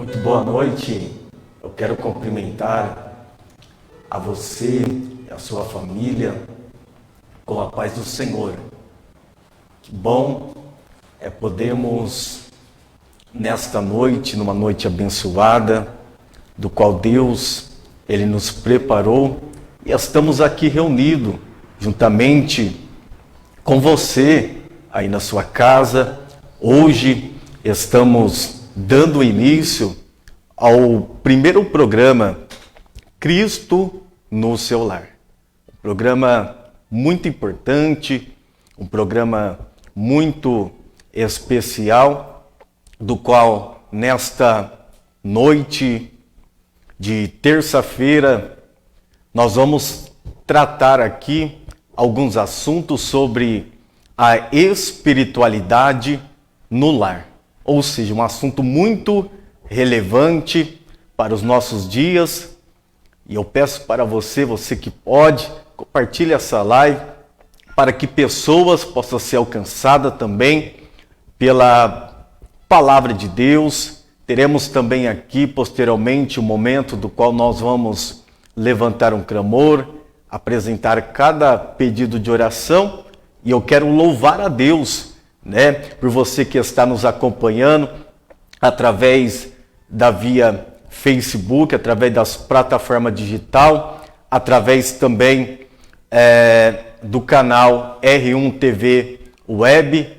Muito boa noite. Eu quero cumprimentar a você e a sua família com a paz do Senhor. Que bom é podermos, nesta noite, numa noite abençoada, do qual Deus, Ele nos preparou, e estamos aqui reunidos, juntamente com você, aí na sua casa. Hoje estamos dando início ao primeiro programa Cristo no seu lar. Um programa muito importante, um programa muito especial, do qual nesta noite de terça-feira nós vamos tratar aqui alguns assuntos sobre a espiritualidade no lar. Ou seja, um assunto muito relevante para os nossos dias. E eu peço para você que pode, compartilhe essa live para que pessoas possam ser alcançadas também pela palavra de Deus. Teremos também aqui, posteriormente, um momento do qual nós vamos levantar um clamor, apresentar cada pedido de oração. E eu quero louvar a Deus, por você que está nos acompanhando através da via Facebook, através das plataformas digital, através também do canal R1 TV Web,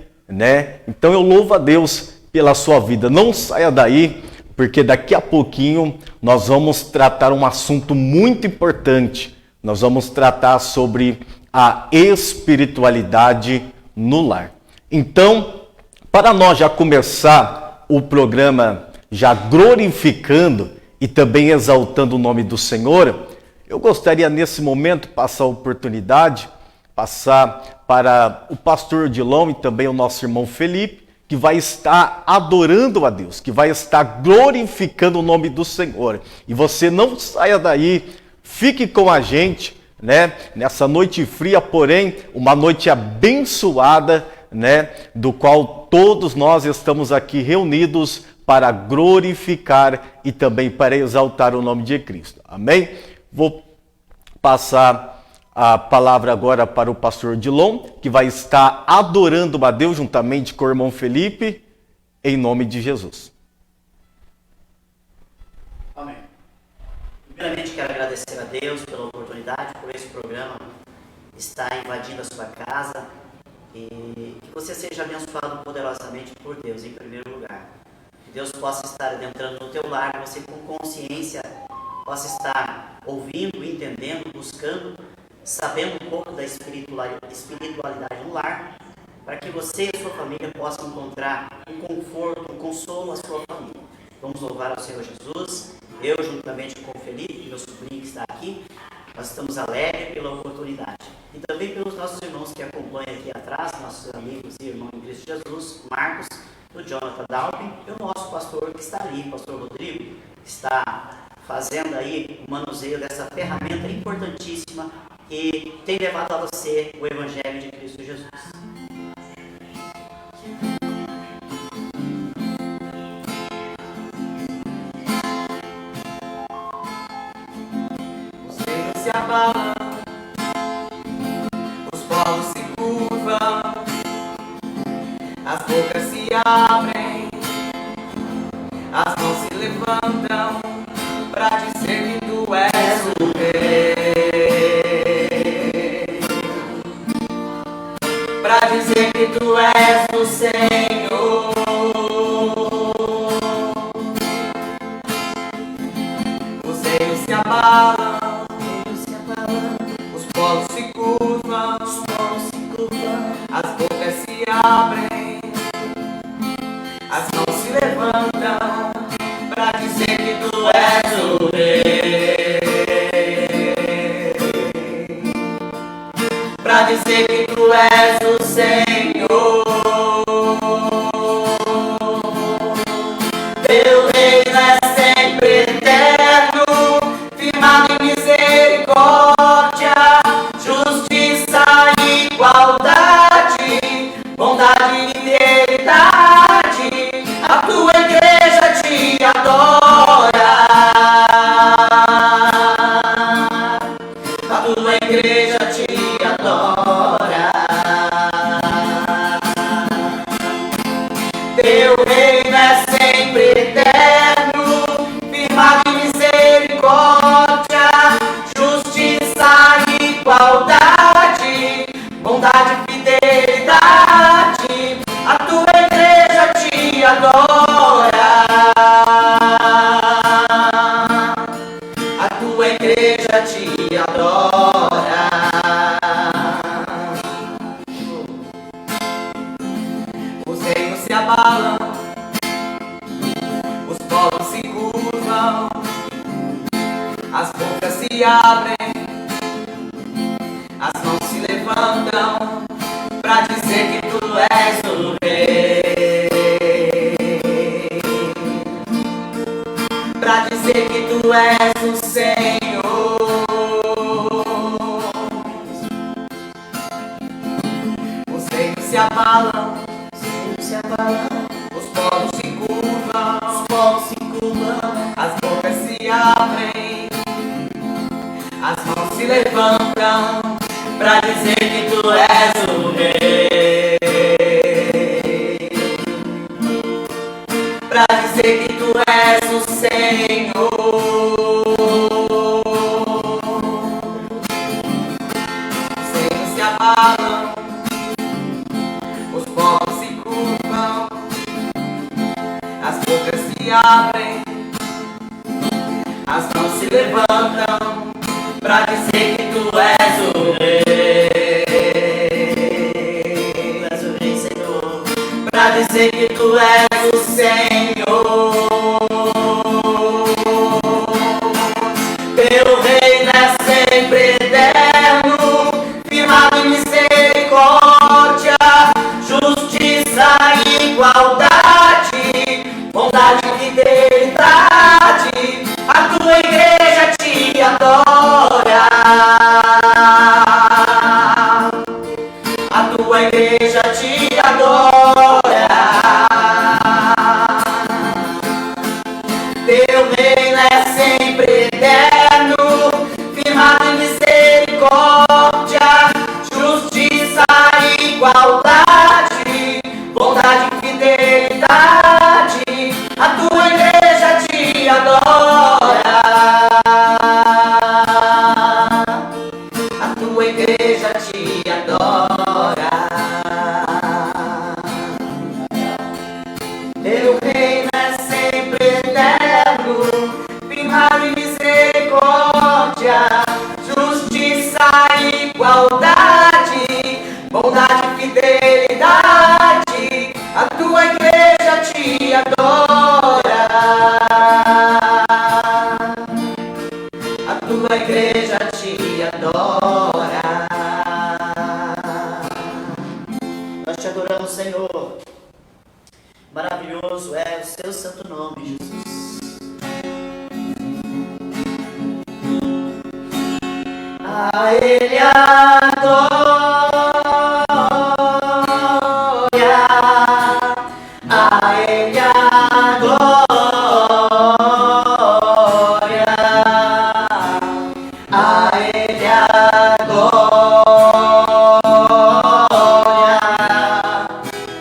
Então eu louvo a Deus pela sua vida. Não saia daí, porque daqui a pouquinho nós vamos tratar um assunto muito importante. Nós vamos tratar sobre a espiritualidade no lar. Então, para nós já começar o programa já glorificando e também exaltando o nome do Senhor, eu gostaria nesse momento passar a oportunidade, passar para o pastor Odilon e também o nosso irmão Felipe, que vai estar adorando a Deus, que vai estar glorificando o nome do Senhor. E você não saia daí, fique com a gente, nessa noite fria, porém uma noite abençoada, do qual todos nós estamos aqui reunidos para glorificar e também para exaltar o nome de Cristo. Amém? Vou passar a palavra agora para o pastor Odilon, que vai estar adorando a Deus juntamente com o irmão Felipe, em nome de Jesus. Amém. Primeiramente quero agradecer a Deus pela oportunidade, por esse programa estar invadindo a sua casa, e que você seja abençoado poderosamente por Deus em primeiro lugar. Que Deus possa estar adentrando no teu lar, que você com consciência possa estar ouvindo, entendendo, buscando, sabendo um pouco da espiritualidade no lar, para que você e a sua família possam encontrar um conforto, um consolo à sua família. Vamos louvar ao Senhor Jesus. Eu, juntamente com o Felipe, meu sobrinho que está aqui, nós estamos alegres pela oportunidade. E também pelos nossos irmãos que acompanham aqui atrás, nossos amigos e irmãos em Cristo Jesus, Marcos, o Jonathan Dalpin, e o nosso pastor que está ali, pastor Rodrigo, que está fazendo aí o manuseio dessa ferramenta importantíssima que tem levado a você o Evangelho de Cristo Jesus. Os reinos se abalam, os polos se curvam, as bocas se abrem, as mãos se levantam para dizer que tu és o Rei, para dizer que tu és o Senhor. Os reinos se abalam, os polos se curvam, as bocas se abrem, as mãos se levantam para dizer que tu és o Rei, para dizer que tu és o Senhor. Teu reino é sempre eterno, firmado em misericórdia, justiça e igualdade, bondade e fidelidade. A tua igreja te adora. se abrem, as mãos se levantam pra dizer que tu és o Rei, pra dizer que tu és o Senhor. Os reinos se abalam, os povos se curvam, as bocas se abrem, as mãos se levantam pra dizer que tu és o Rei, pra dizer que tu és o Senhor. Os reinos se abalam, os povos se curvam, as bocas se abrem, as mãos se levantam pra dizer que tu és o Rei, Tu és o Rei, Senhor. pra dizer que tu és o Senhor. Teu reino é sempre eterno, firmado em misericórdia, justiça e igualdade, bondade e fidelidade. A tua igreja te adora, a tua igreja te adora. Teu reino é sempre eterno, firmado em misericórdia, justiça e igualdade, bondade e fidelidade. A tua igreja te adora, a tua igreja te adora. Teu reino é sempre eterno, firmado em misericórdia, justiça e igualdade, bondade e fidelidade. A tua igreja te adora, a tua igreja te adora. Nós te adoramos, Senhor. Maravilhoso é o seu santo nome, Jesus. A Ele a glória, a Ele a glória, a Ele a glória,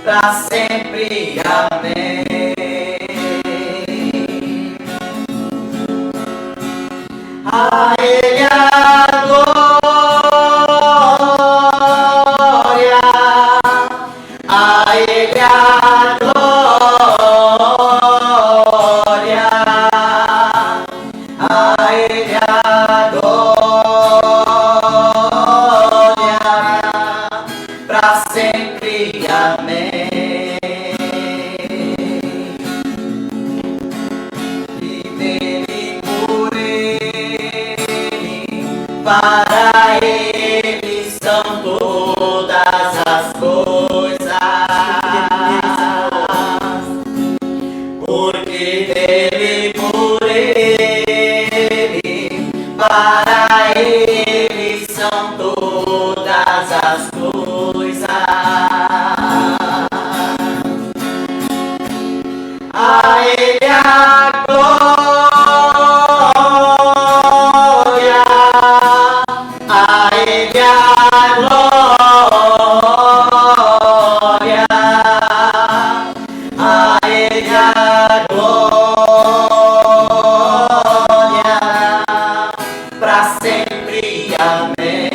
pra sempre, amém. A Ele a glória, a Ele a glória, a Ele a glória, pra sempre, amém. E dele, por Ele, para Ele são todas as coisas, porque dele, por Ele, para Ele são todas as coisas. A Ele a glória, a Ele a glória, a Ele a glória, pra sempre, amém.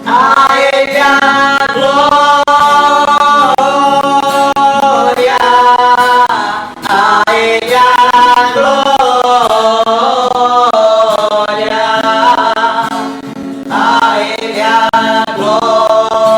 A Ele a glória, a Ele a glória, a Ele a glória,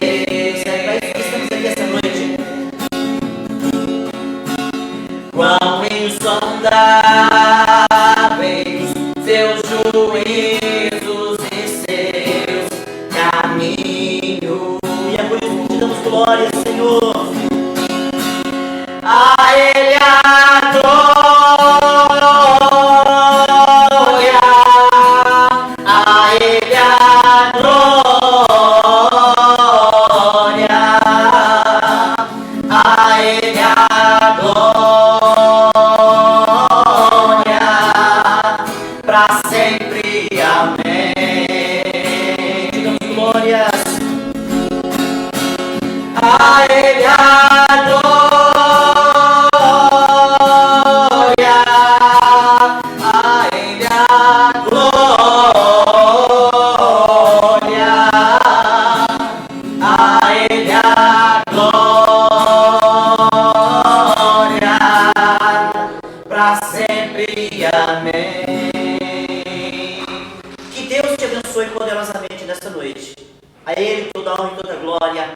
É para isso que estamos aqui essa noite. Quão insondáveis seus juízos e seus caminhos. E é por isso que te damos glória, Senhor. A Ele a glória, a Ele a glória, a Ele a glória, pra sempre, amém. Te damos glórias. A Ele a glória, a Ele a glória, a Ele a glória, pra sempre, amém. Que Deus te abençoe poderosamente nesta noite. A Ele toda honra e toda glória.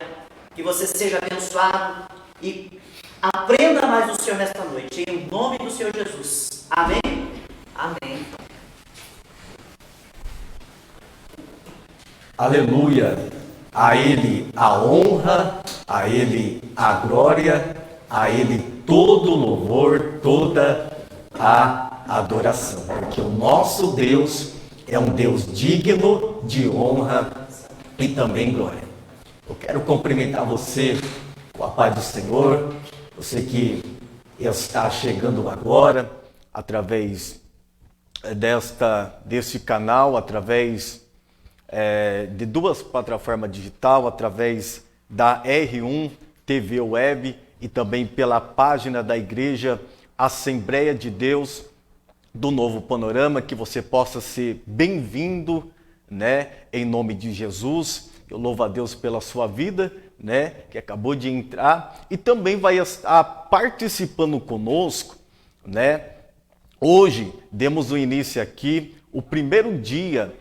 Que você seja abençoado e aprenda mais do Senhor nesta noite. Em nome do Senhor Jesus. Amém? Amém. Aleluia! A Ele a honra, a Ele a glória, a Ele todo o louvor, toda a adoração. Porque o nosso Deus é um Deus digno de honra e também glória. Eu quero cumprimentar você com a paz do Senhor, você que está chegando agora através deste canal, através de duas plataformas digitais, através da R1 TV Web e também pela página da Igreja Assembleia de Deus do Novo Panorama, que você possa ser bem-vindo, né, em nome de Jesus. Eu louvo a Deus pela sua vida, né, que acabou de entrar e também vai estar participando conosco, né. Hoje demos o início aqui, o primeiro dia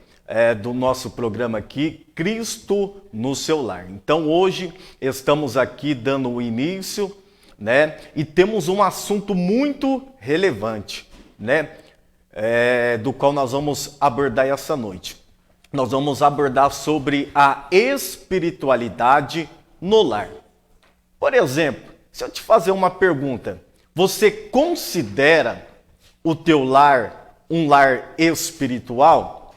do nosso programa aqui, Cristo no seu lar. Então hoje estamos aqui dando o início, né, e temos um assunto muito relevante, né, do qual nós vamos abordar essa noite. Nós vamos abordar sobre a espiritualidade no lar. Por exemplo, se eu te fazer uma pergunta, você considera o teu lar um lar espiritual?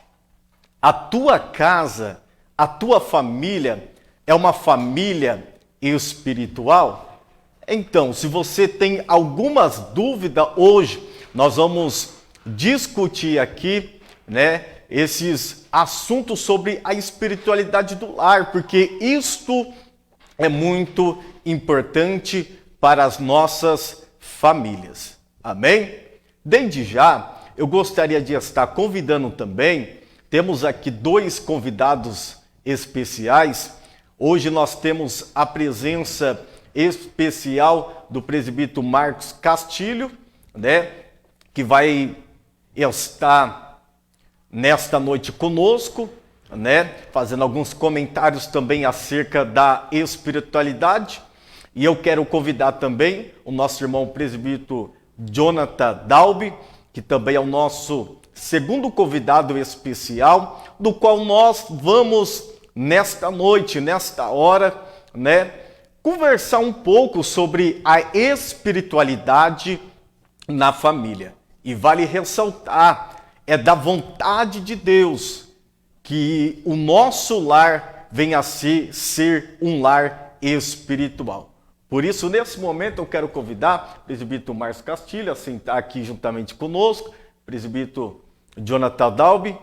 A tua casa, a tua família é uma família espiritual? Então, se você tem algumas dúvidas, hoje nós vamos discutir aqui, né, esses assuntos sobre a espiritualidade do lar, porque isto é muito importante para as nossas famílias. Amém? Desde já, eu gostaria de estar convidando também, temos aqui dois convidados especiais. Hoje nós temos a presença especial do presbítero Marcos Castilho, né, que vai estar nesta noite conosco, né, fazendo alguns comentários também acerca da espiritualidade. E eu quero convidar também o nosso irmão presbítero Jonathan Dalby, que também é o nosso segundo convidado especial, do qual nós vamos nesta noite, nesta hora, né, conversar um pouco sobre a espiritualidade na família. E vale ressaltar, é da vontade de Deus que o nosso lar venha a ser um lar espiritual. Por isso, nesse momento, eu quero convidar o presbítero Marcos Castilho a sentar aqui juntamente conosco, presbítero Jonathan Dalby.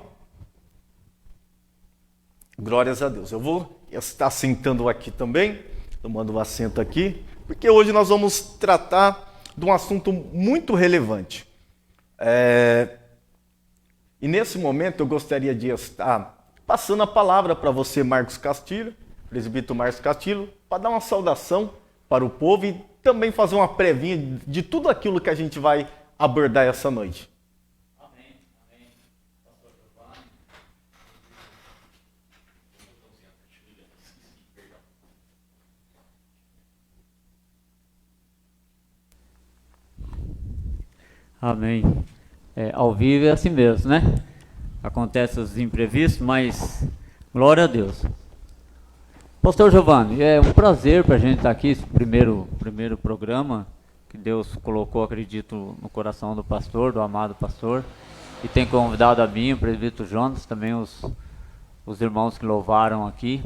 Glórias a Deus. Eu vou estar sentando aqui também, tomando um assento aqui, porque hoje nós vamos tratar de um assunto muito relevante. E nesse momento eu gostaria de estar passando a palavra para você, Marcos Castilho, presbítero Marcos Castilho, para dar uma saudação para o povo e também fazer uma prévinha de tudo aquilo que a gente vai abordar essa noite. Amém, amém. Pastor Giovanni. Amém. Ao vivo é assim mesmo, né? Acontecem os imprevistos, mas glória a Deus. Pastor Giovanni, é um prazer para a gente estar aqui, esse primeiro programa que Deus colocou, acredito, no coração do pastor, do amado pastor. E tem convidado a mim, o presbítero Jonas, também os irmãos que louvaram aqui.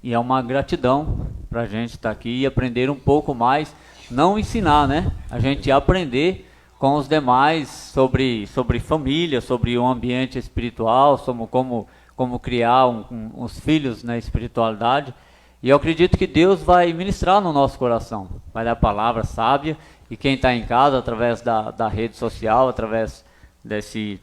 E é uma gratidão para a gente estar aqui e aprender um pouco mais, não ensinar, né? A gente aprender com os demais sobre família, sobre o ambiente espiritual, sobre como criar os filhos na espiritualidade. E eu acredito que Deus vai ministrar no nosso coração, vai dar palavra sábia, e quem está em casa, através da rede social, através deste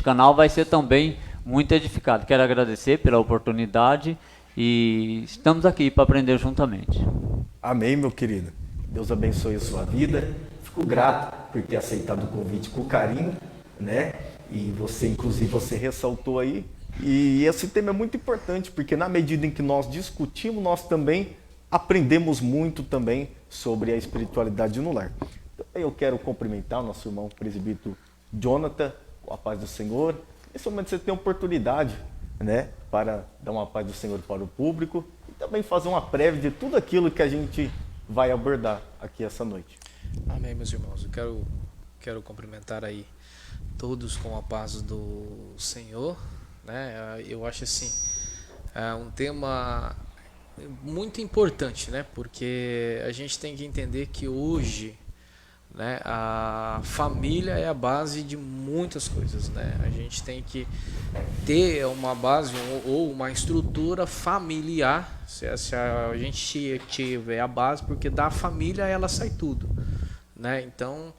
canal, vai ser também muito edificado. Quero agradecer pela oportunidade e estamos aqui para aprender juntamente. Amém, meu querido. Deus abençoe a sua vida. Fico grato por ter aceitado o convite com carinho, né? E você, inclusive, você ressaltou aí. E esse tema é muito importante, porque na medida em que nós discutimos, nós também aprendemos muito também sobre a espiritualidade no lar. Também eu quero cumprimentar o nosso irmão presbítero Jonathan, com a paz do Senhor. Nesse momento você tem oportunidade, né, para dar uma paz do Senhor para o público e também fazer uma prévia de tudo aquilo que a gente vai abordar aqui essa noite. Amém, meus irmãos. Eu quero cumprimentar aí todos com a paz do Senhor, né? Eu acho assim, um tema muito importante, né? Porque a gente tem que entender que hoje, né, a família é a base de muitas coisas, né? A gente tem que ter uma base ou uma estrutura familiar. Se a gente tiver a base, porque da família ela sai tudo, né? Então,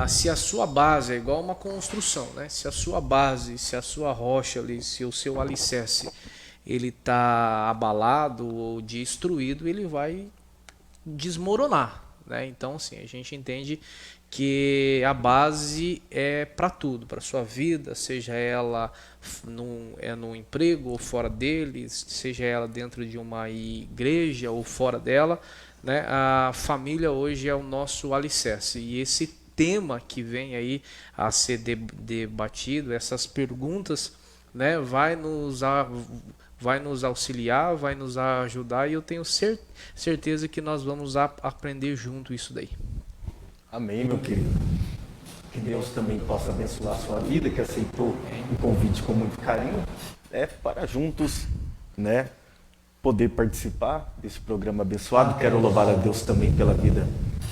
se a sua base é igual uma construção, né? Se a sua base, se a sua rocha ali, se o seu alicerce ele está abalado ou destruído, ele vai desmoronar, né? Então, assim, a gente entende que a base é para tudo, para sua vida, seja ela no emprego ou fora dele, seja ela dentro de uma igreja ou fora dela, né? A família hoje é o nosso alicerce, e esse tema que vem aí a ser debatido, essas perguntas, né, vai nos auxiliar, vai nos ajudar, e eu tenho certeza que nós vamos aprender junto isso daí. Amém, meu querido. Que Deus também possa abençoar a sua vida, que aceitou o convite com muito carinho, né, para juntos, né, poder participar desse programa abençoado. Quero louvar a Deus também pela vida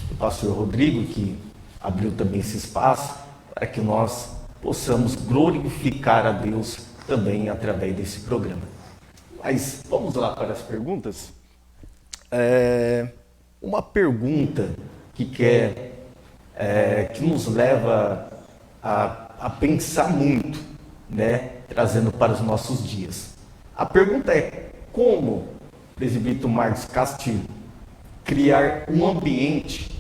do pastor Rodrigo, que abriu também esse espaço para que nós possamos glorificar a Deus também através desse programa. Mas vamos lá para as perguntas. Uma pergunta que nos leva a pensar muito, né, trazendo para os nossos dias. A pergunta é: como, presbítero Marcos Castilho, criar um ambiente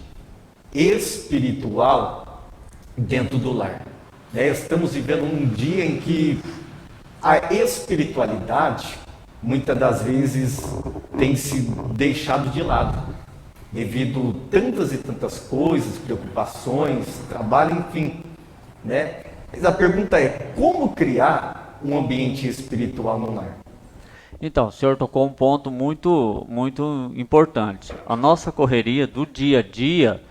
espiritual dentro do lar? Estamos vivendo um dia em que a espiritualidade muitas das vezes tem se deixado de lado, devido a tantas e tantas coisas, preocupações, trabalho, enfim, né? Mas a pergunta é: como criar um ambiente espiritual no lar? Então, o senhor tocou um ponto muito, muito importante. A nossa correria do dia a dia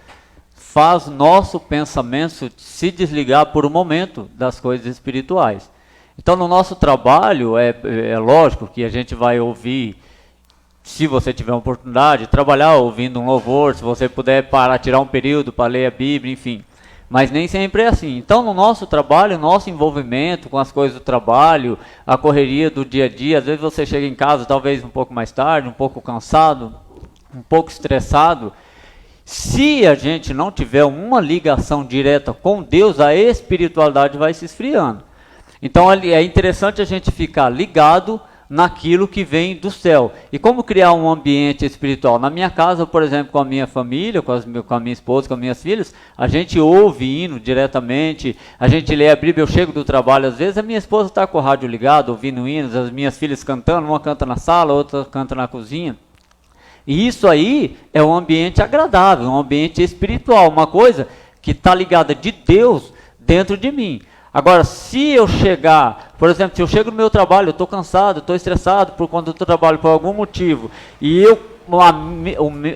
faz nosso pensamento se desligar por um momento das coisas espirituais. Então, no nosso trabalho, é lógico que a gente vai ouvir, se você tiver uma oportunidade, trabalhar ouvindo um louvor, se você puder parar, tirar um período para ler a Bíblia, enfim. Mas nem sempre é assim. Então, no nosso trabalho, nosso envolvimento com as coisas do trabalho, a correria do dia a dia, às vezes você chega em casa talvez um pouco mais tarde, um pouco cansado, um pouco estressado. Se a gente não tiver uma ligação direta com Deus, a espiritualidade vai se esfriando. Então, é interessante a gente ficar ligado naquilo que vem do céu. E como criar um ambiente espiritual? Na minha casa, por exemplo, com a minha família, com a minha esposa, com as minhas filhas, a gente ouve hino diretamente, a gente lê a Bíblia. Eu chego do trabalho, às vezes a minha esposa está com o rádio ligado, ouvindo hinos, as minhas filhas cantando, uma canta na sala, outra canta na cozinha. E isso aí é um ambiente agradável, um ambiente espiritual, uma coisa que está ligada de Deus dentro de mim. Agora, se eu chegar, por exemplo, se eu chego no meu trabalho, eu estou cansado, estou estressado por conta do trabalho, por algum motivo, e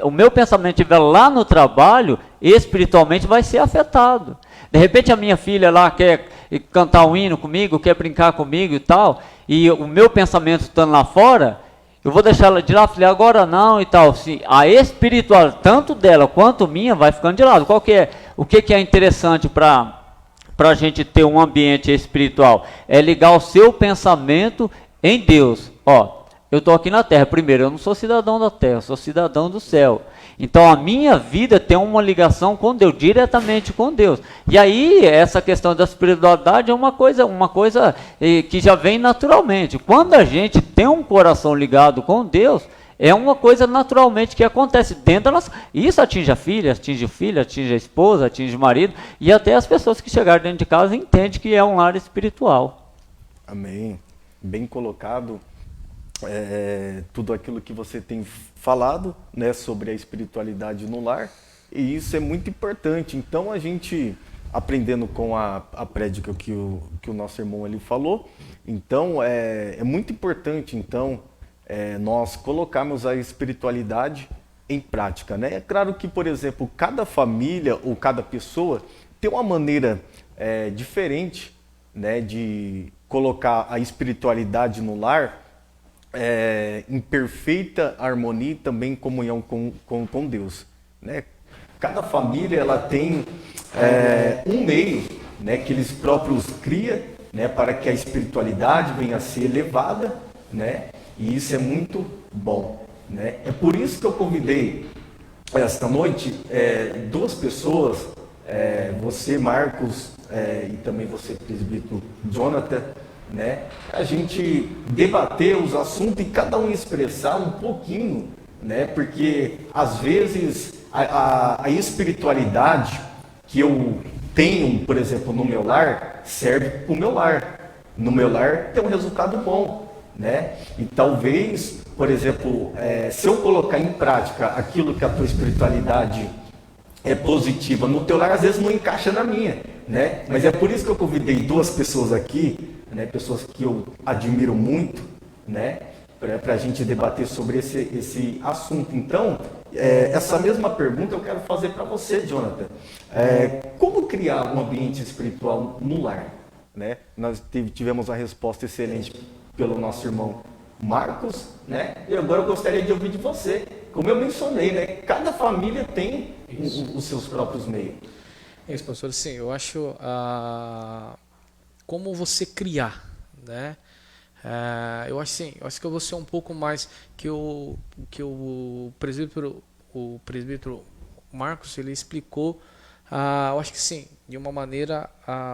o meu pensamento estiver lá no trabalho, espiritualmente vai ser afetado. De repente a minha filha lá quer cantar um hino comigo, quer brincar comigo e tal, e o meu pensamento estando lá fora, eu vou deixar ela de lado, falei, agora não e tal. Assim, a espiritual, tanto dela quanto minha, vai ficando de lado. O que é interessante para a gente ter um ambiente espiritual? É ligar o seu pensamento em Deus. Ó, eu estou aqui na terra, primeiro, eu não sou cidadão da terra, eu sou cidadão do céu. Então a minha vida tem uma ligação com Deus, diretamente com Deus. E aí essa questão da espiritualidade é uma coisa que já vem naturalmente. Quando a gente tem um coração ligado com Deus, é uma coisa naturalmente que acontece dentro da nossa... Isso atinge a filha, atinge o filho, atinge a esposa, atinge o marido, e até as pessoas que chegaram dentro de casa entendem que é um lar espiritual. Amém. Bem colocado. Tudo aquilo que você tem falado, né, sobre a espiritualidade no lar, e isso é muito importante. Então a gente, aprendendo com a prédica que o nosso irmão ali falou, então é muito importante então nós colocarmos a espiritualidade em prática, né? É claro que, por exemplo, cada família ou cada pessoa tem uma maneira diferente, né, de colocar a espiritualidade no lar, em perfeita harmonia e também em comunhão com Deus, né? Cada família ela tem um meio, né, que eles próprios criam, né, para que a espiritualidade venha a ser elevada, né? E isso é muito bom, né? É por isso que eu convidei esta noite duas pessoas, você, Marcos, e também você, presbítero Jonathan, né? A gente debater os assuntos e cada um expressar um pouquinho, né? Porque às vezes a espiritualidade que eu tenho, por exemplo, no meu lar, serve para o meu lar. No meu lar tem um resultado bom, né? E talvez, por exemplo, se eu colocar em prática aquilo que a tua espiritualidade é positiva no teu lar, às vezes não encaixa na minha, né? Mas é por isso que eu convidei duas pessoas aqui, né, pessoas que eu admiro muito, né, para a gente debater sobre esse assunto. Então, essa mesma pergunta eu quero fazer para você, Jonathan. Como criar um ambiente espiritual no lar? Né? Nós tivemos a resposta excelente pelo nosso irmão Marcos, né? E agora eu gostaria de ouvir de você. Como eu mencionei, né, cada família tem os seus próprios meios. Isso, pastor, sim, eu acho... como você criar, né? Eu acho que eu vou ser um pouco mais que o presbítero Marcos, ele explicou, eu acho que sim, de uma maneira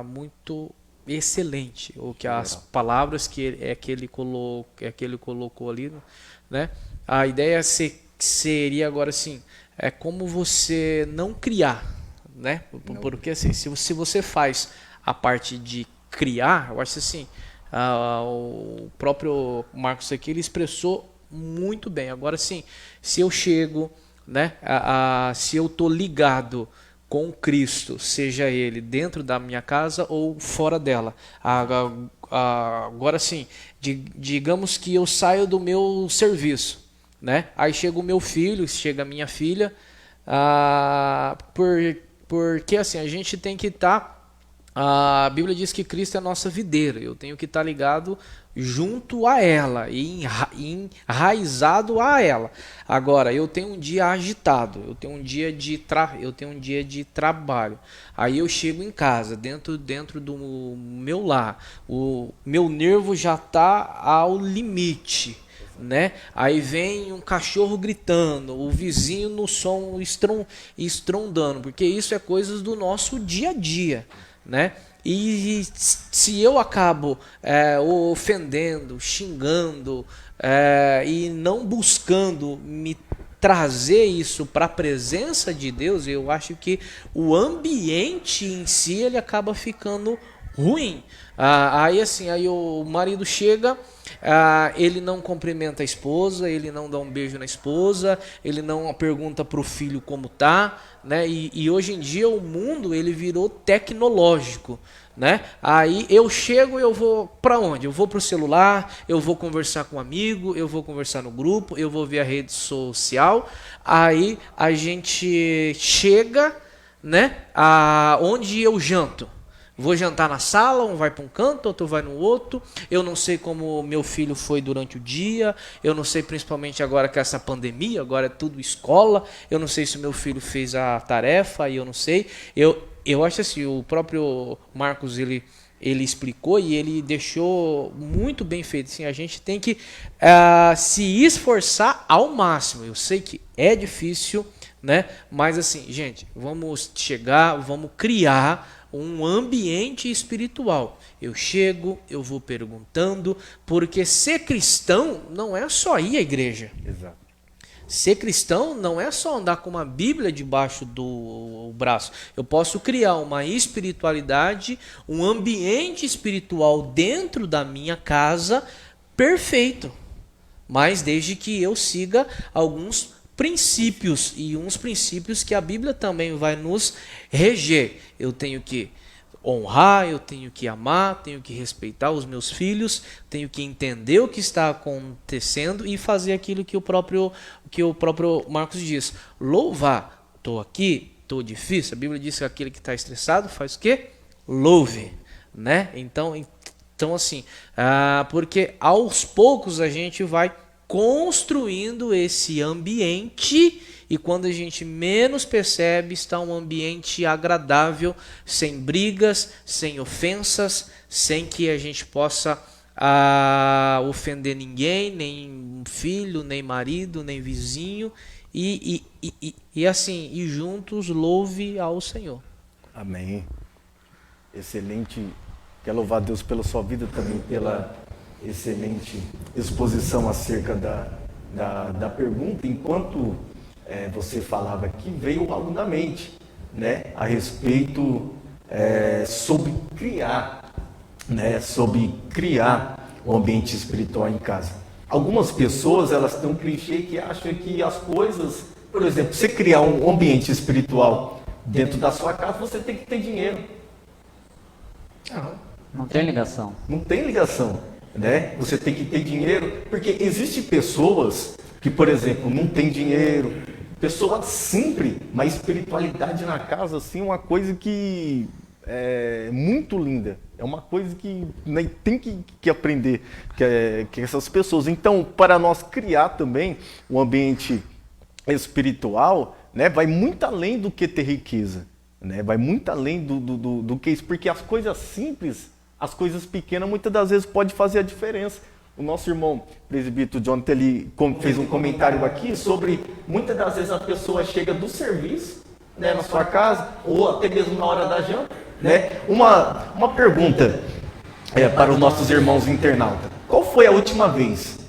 muito excelente, o que as palavras que ele colocou ali, né? A ideia seria agora assim, como você não criar, né? Porque assim, se você faz a parte de criar, eu acho assim, o próprio Marcos aqui, ele expressou muito bem. Agora sim, se eu chego, né, se eu estou ligado com Cristo, seja ele dentro da minha casa ou fora dela, agora sim, digamos que eu saio do meu serviço, né, aí chega o meu filho, chega a minha filha, porque assim, a gente tem que estar... A Bíblia diz que Cristo é a nossa videira. Eu tenho que estar ligado junto a ela e enraizado a ela. Agora, eu tenho um dia agitado, eu tenho um dia de trabalho. Aí eu chego em casa, dentro do meu lar, o meu nervo já está ao limite, né? Aí vem um cachorro gritando, o vizinho no som estrondando, porque isso é coisas do nosso dia a dia, né? E se eu acabo ofendendo, xingando e não buscando me trazer isso para a presença de Deus, eu acho que o ambiente em si ele acaba ficando ruim. Aí o marido chega, ele não cumprimenta a esposa, ele não dá um beijo na esposa, ele não pergunta para o filho como tá, né? E hoje em dia o mundo ele virou tecnológico, né? Aí eu chego, eu vou para onde? Eu vou para o celular, eu vou conversar com um amigo, eu vou conversar no grupo, eu vou ver a rede social. Aí a gente chega, né? Onde eu janto. Vou jantar na sala, um vai para um canto, outro vai no outro. Eu não sei como meu filho foi durante o dia. Eu não sei, principalmente agora com essa pandemia, agora é tudo escola. Eu não sei se meu filho fez a tarefa, e eu não sei. Eu acho assim, o próprio Marcos, ele explicou e ele deixou muito bem feito. Assim, a gente tem que se esforçar ao máximo. Eu sei que é difícil, né? Mas assim, gente, vamos chegar, vamos criar um ambiente espiritual. Eu chego, eu vou perguntando, porque ser cristão não é só ir à igreja. Exato. Ser cristão não é só andar com uma Bíblia debaixo do braço. Eu posso criar uma espiritualidade, um ambiente espiritual dentro da minha casa perfeito. Mas desde que eu siga alguns princípios, e uns princípios que a Bíblia também vai nos reger. Eu tenho que honrar, eu tenho que amar, tenho que respeitar os meus filhos, tenho que entender o que está acontecendo e fazer aquilo que o próprio Marcos diz. Louvar. Estou aqui, estou difícil. A Bíblia diz que aquele que está estressado faz o quê? Louve, né? Então assim, porque aos poucos a gente vai construindo esse ambiente, e quando a gente menos percebe, está um ambiente agradável, sem brigas, sem ofensas, sem que a gente possa ofender ninguém, nem filho, nem marido, nem vizinho, e assim, e juntos louve ao Senhor. Amém. Excelente. Quero louvar a Deus pela sua vida também, pela excelente exposição acerca da pergunta. Enquanto você falava aqui, veio algo na mente, né, a respeito sobre criar, né, sobre criar um ambiente espiritual em casa. Algumas pessoas, elas têm um clichê que acham que as coisas, por exemplo, você criar um ambiente espiritual dentro da sua casa, você tem que ter dinheiro. Não tem ligação. Não tem ligação, né? Você tem que ter dinheiro, porque existem pessoas que, por exemplo, não tem dinheiro, pessoa simples, mas espiritualidade na casa, assim, uma coisa que é muito linda. É uma coisa que, né, tem que aprender que essas pessoas. Então, para nós criar também um ambiente espiritual, né, vai muito além do que ter riqueza, né? Vai muito além do que isso, porque as coisas simples, as coisas pequenas, muitas das vezes pode fazer a diferença. O nosso irmão presbítero Jonathan, ele fez um comentário aqui sobre, muitas das vezes a pessoa chega do serviço, né, na sua casa, ou até mesmo na hora da janta, né? Uma pergunta para os nossos irmãos internautas. Qual foi a última vez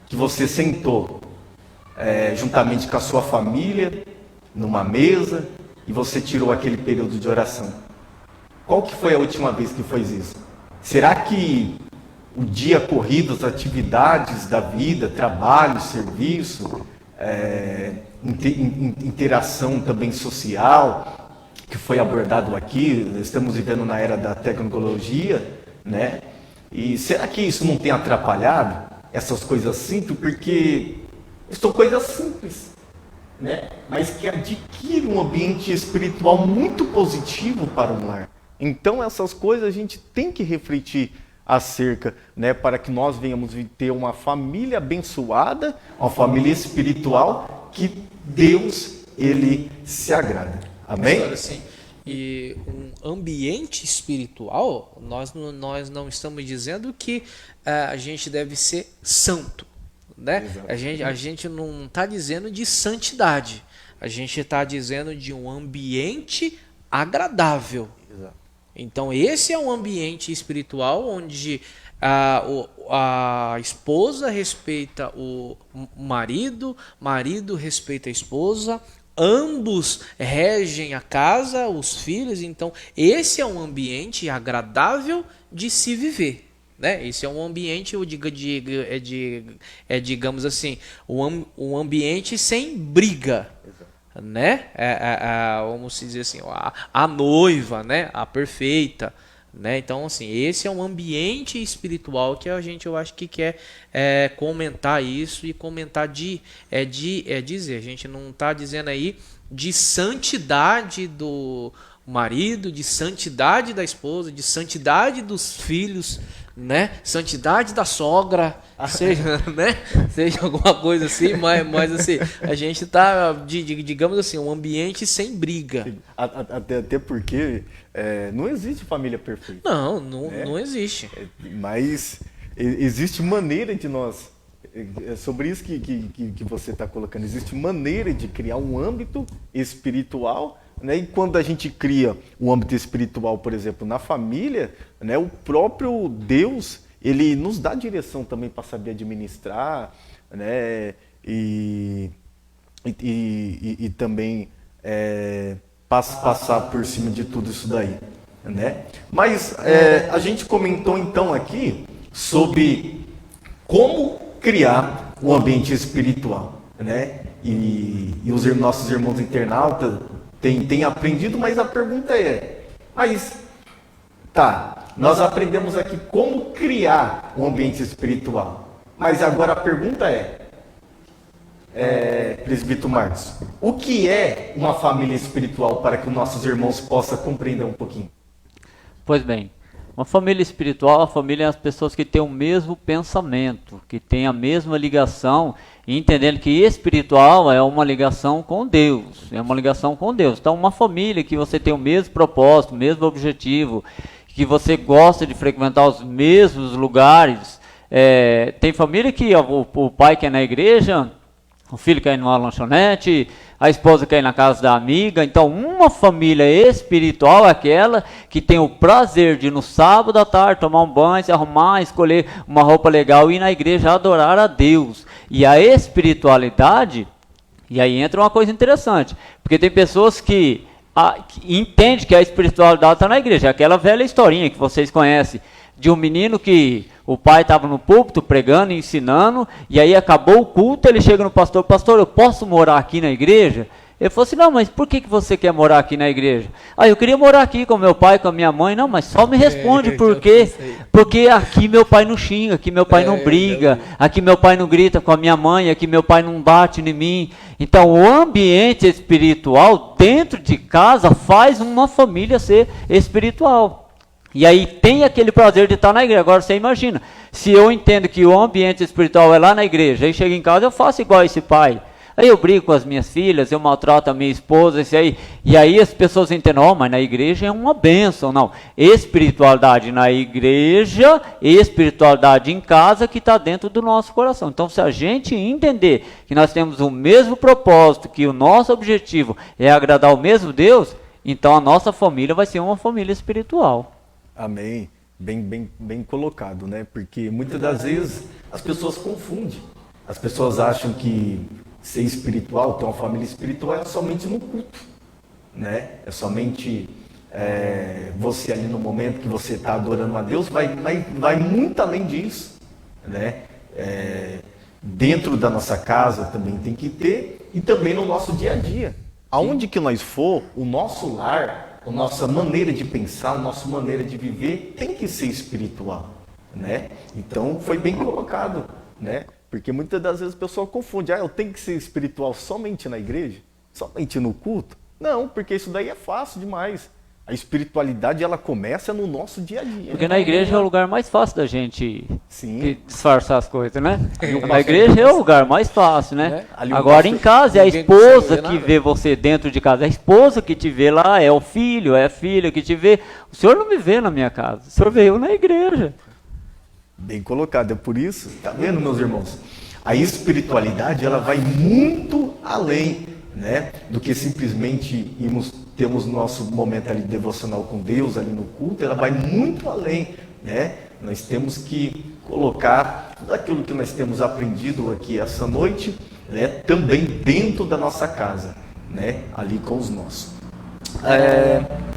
que você sentou juntamente com a sua família, numa mesa, e você tirou aquele período de oração? Qual que foi a última vez que fez isso? Será que o dia corrido, as atividades da vida, trabalho, serviço, interação também social, que foi abordado aqui, estamos vivendo na era da tecnologia, né? E será que isso não tem atrapalhado essas coisas simples? Porque são coisas simples, né? Mas que adquirem um ambiente espiritual muito positivo para o lar. Então essas coisas a gente tem que refletir acerca, né, para que nós venhamos ter uma família abençoada, uma família espiritual que Deus, ele se agrada. Amém? Assim, e um ambiente espiritual, nós não estamos dizendo que a gente deve ser santo, né? A gente não está dizendo de santidade, a gente está dizendo de um ambiente agradável. Exato. Então esse é um ambiente espiritual onde a esposa respeita o marido respeita a esposa, ambos regem a casa, os filhos, então esse é um ambiente agradável de se viver. Né? Esse é um ambiente, digamos assim, um ambiente sem briga, né? Vamos dizer assim, a noiva, né? A perfeita, né? Então, assim, esse é um ambiente espiritual que eu acho que quer comentar isso e comentar dizer. A gente não está dizendo aí de santidade do marido, de santidade da esposa, de santidade dos filhos, né? Santidade da sogra, seja, né? Seja alguma coisa assim, mas assim, a gente tá, digamos assim, um ambiente sem briga. Até porque não existe família perfeita. Não existe. Mas existe maneira de nós. É sobre isso que você está colocando. Existe maneira de criar um âmbito espiritual, né? E quando a gente cria um âmbito espiritual, por exemplo, na família, né, o próprio Deus, ele nos dá direção também para saber administrar, né, e também passar por cima de tudo isso daí, né? Mas a gente comentou então aqui sobre como criar um ambiente espiritual, né? E os nossos irmãos internautas têm aprendido, mas a pergunta nós aprendemos aqui como criar um ambiente espiritual, mas agora a pergunta presbítero Marcos, o que é uma família espiritual para que os nossos irmãos possam compreender um pouquinho? Pois bem, uma família espiritual, a família é as pessoas que têm o mesmo pensamento, que têm a mesma ligação, entendendo que espiritual é uma ligação com Deus, Então, uma família que você tem o mesmo propósito, o mesmo objetivo, que você gosta de frequentar os mesmos lugares. Tem família que o pai quer ir na igreja, o filho quer ir numa lanchonete, a esposa quer ir na casa da amiga. Então, uma família espiritual é aquela que tem o prazer de no sábado à tarde tomar um banho, se arrumar, escolher uma roupa legal e ir na igreja adorar a Deus. E a espiritualidade, e aí entra uma coisa interessante, porque tem pessoas que entendem que a espiritualidade está na igreja, aquela velha historinha que vocês conhecem, de um menino que o pai estava no púlpito pregando, ensinando, e aí acabou o culto, ele chega no pastor, eu posso morar aqui na igreja? Ele falou assim, não, mas por que você quer morar aqui na igreja? Eu queria morar aqui com meu pai, com a minha mãe. Não, mas só me responde por quê? Porque aqui meu pai não xinga, aqui meu pai não briga, aqui meu pai não grita com a minha mãe, aqui meu pai não bate em mim. Então, o ambiente espiritual dentro de casa faz uma família ser espiritual. E aí tem aquele prazer de estar na igreja. Agora você imagina, se eu entendo que o ambiente espiritual é lá na igreja, aí chego em casa eu faço igual esse pai. Aí eu brigo com as minhas filhas, eu maltrato a minha esposa, e aí as pessoas entendem, mas na igreja é uma bênção. Não, espiritualidade na igreja, espiritualidade em casa que está dentro do nosso coração. Então, se a gente entender que nós temos o mesmo propósito, que o nosso objetivo é agradar o mesmo Deus, então a nossa família vai ser uma família espiritual. Amém. Bem colocado, né? Porque muitas das vezes as pessoas confundem. As pessoas acham que ser espiritual, ter uma família espiritual é somente no culto, né? É somente você ali no momento que você está adorando a Deus, vai muito além disso, né? Dentro da nossa casa também tem que ter, e também no nosso dia a dia. Aonde que nós for, o nosso lar, a nossa maneira de pensar, a nossa maneira de viver tem que ser espiritual, né? Então foi bem colocado, né? Porque muitas das vezes o pessoal confunde, eu tenho que ser espiritual somente na igreja? Somente no culto? Não, porque isso daí é fácil demais. A espiritualidade, ela começa no nosso dia a dia. Porque na igreja é o lugar mais fácil da gente disfarçar as coisas, né? Na A igreja é o lugar mais fácil, né? Agora em casa é a esposa que vê você dentro de casa. É a esposa que te vê lá, é o filho, é a filha que te vê. O senhor não me vê na minha casa, o senhor veio na igreja. Bem colocado, é por isso, tá vendo, meus irmãos? A espiritualidade, ela vai muito além, né, do que simplesmente temos nosso momento ali devocional com Deus, ali no culto. Ela vai muito além, né? Nós temos que colocar tudo aquilo que nós temos aprendido aqui essa noite, né, também dentro da nossa casa, né, ali com os nossos.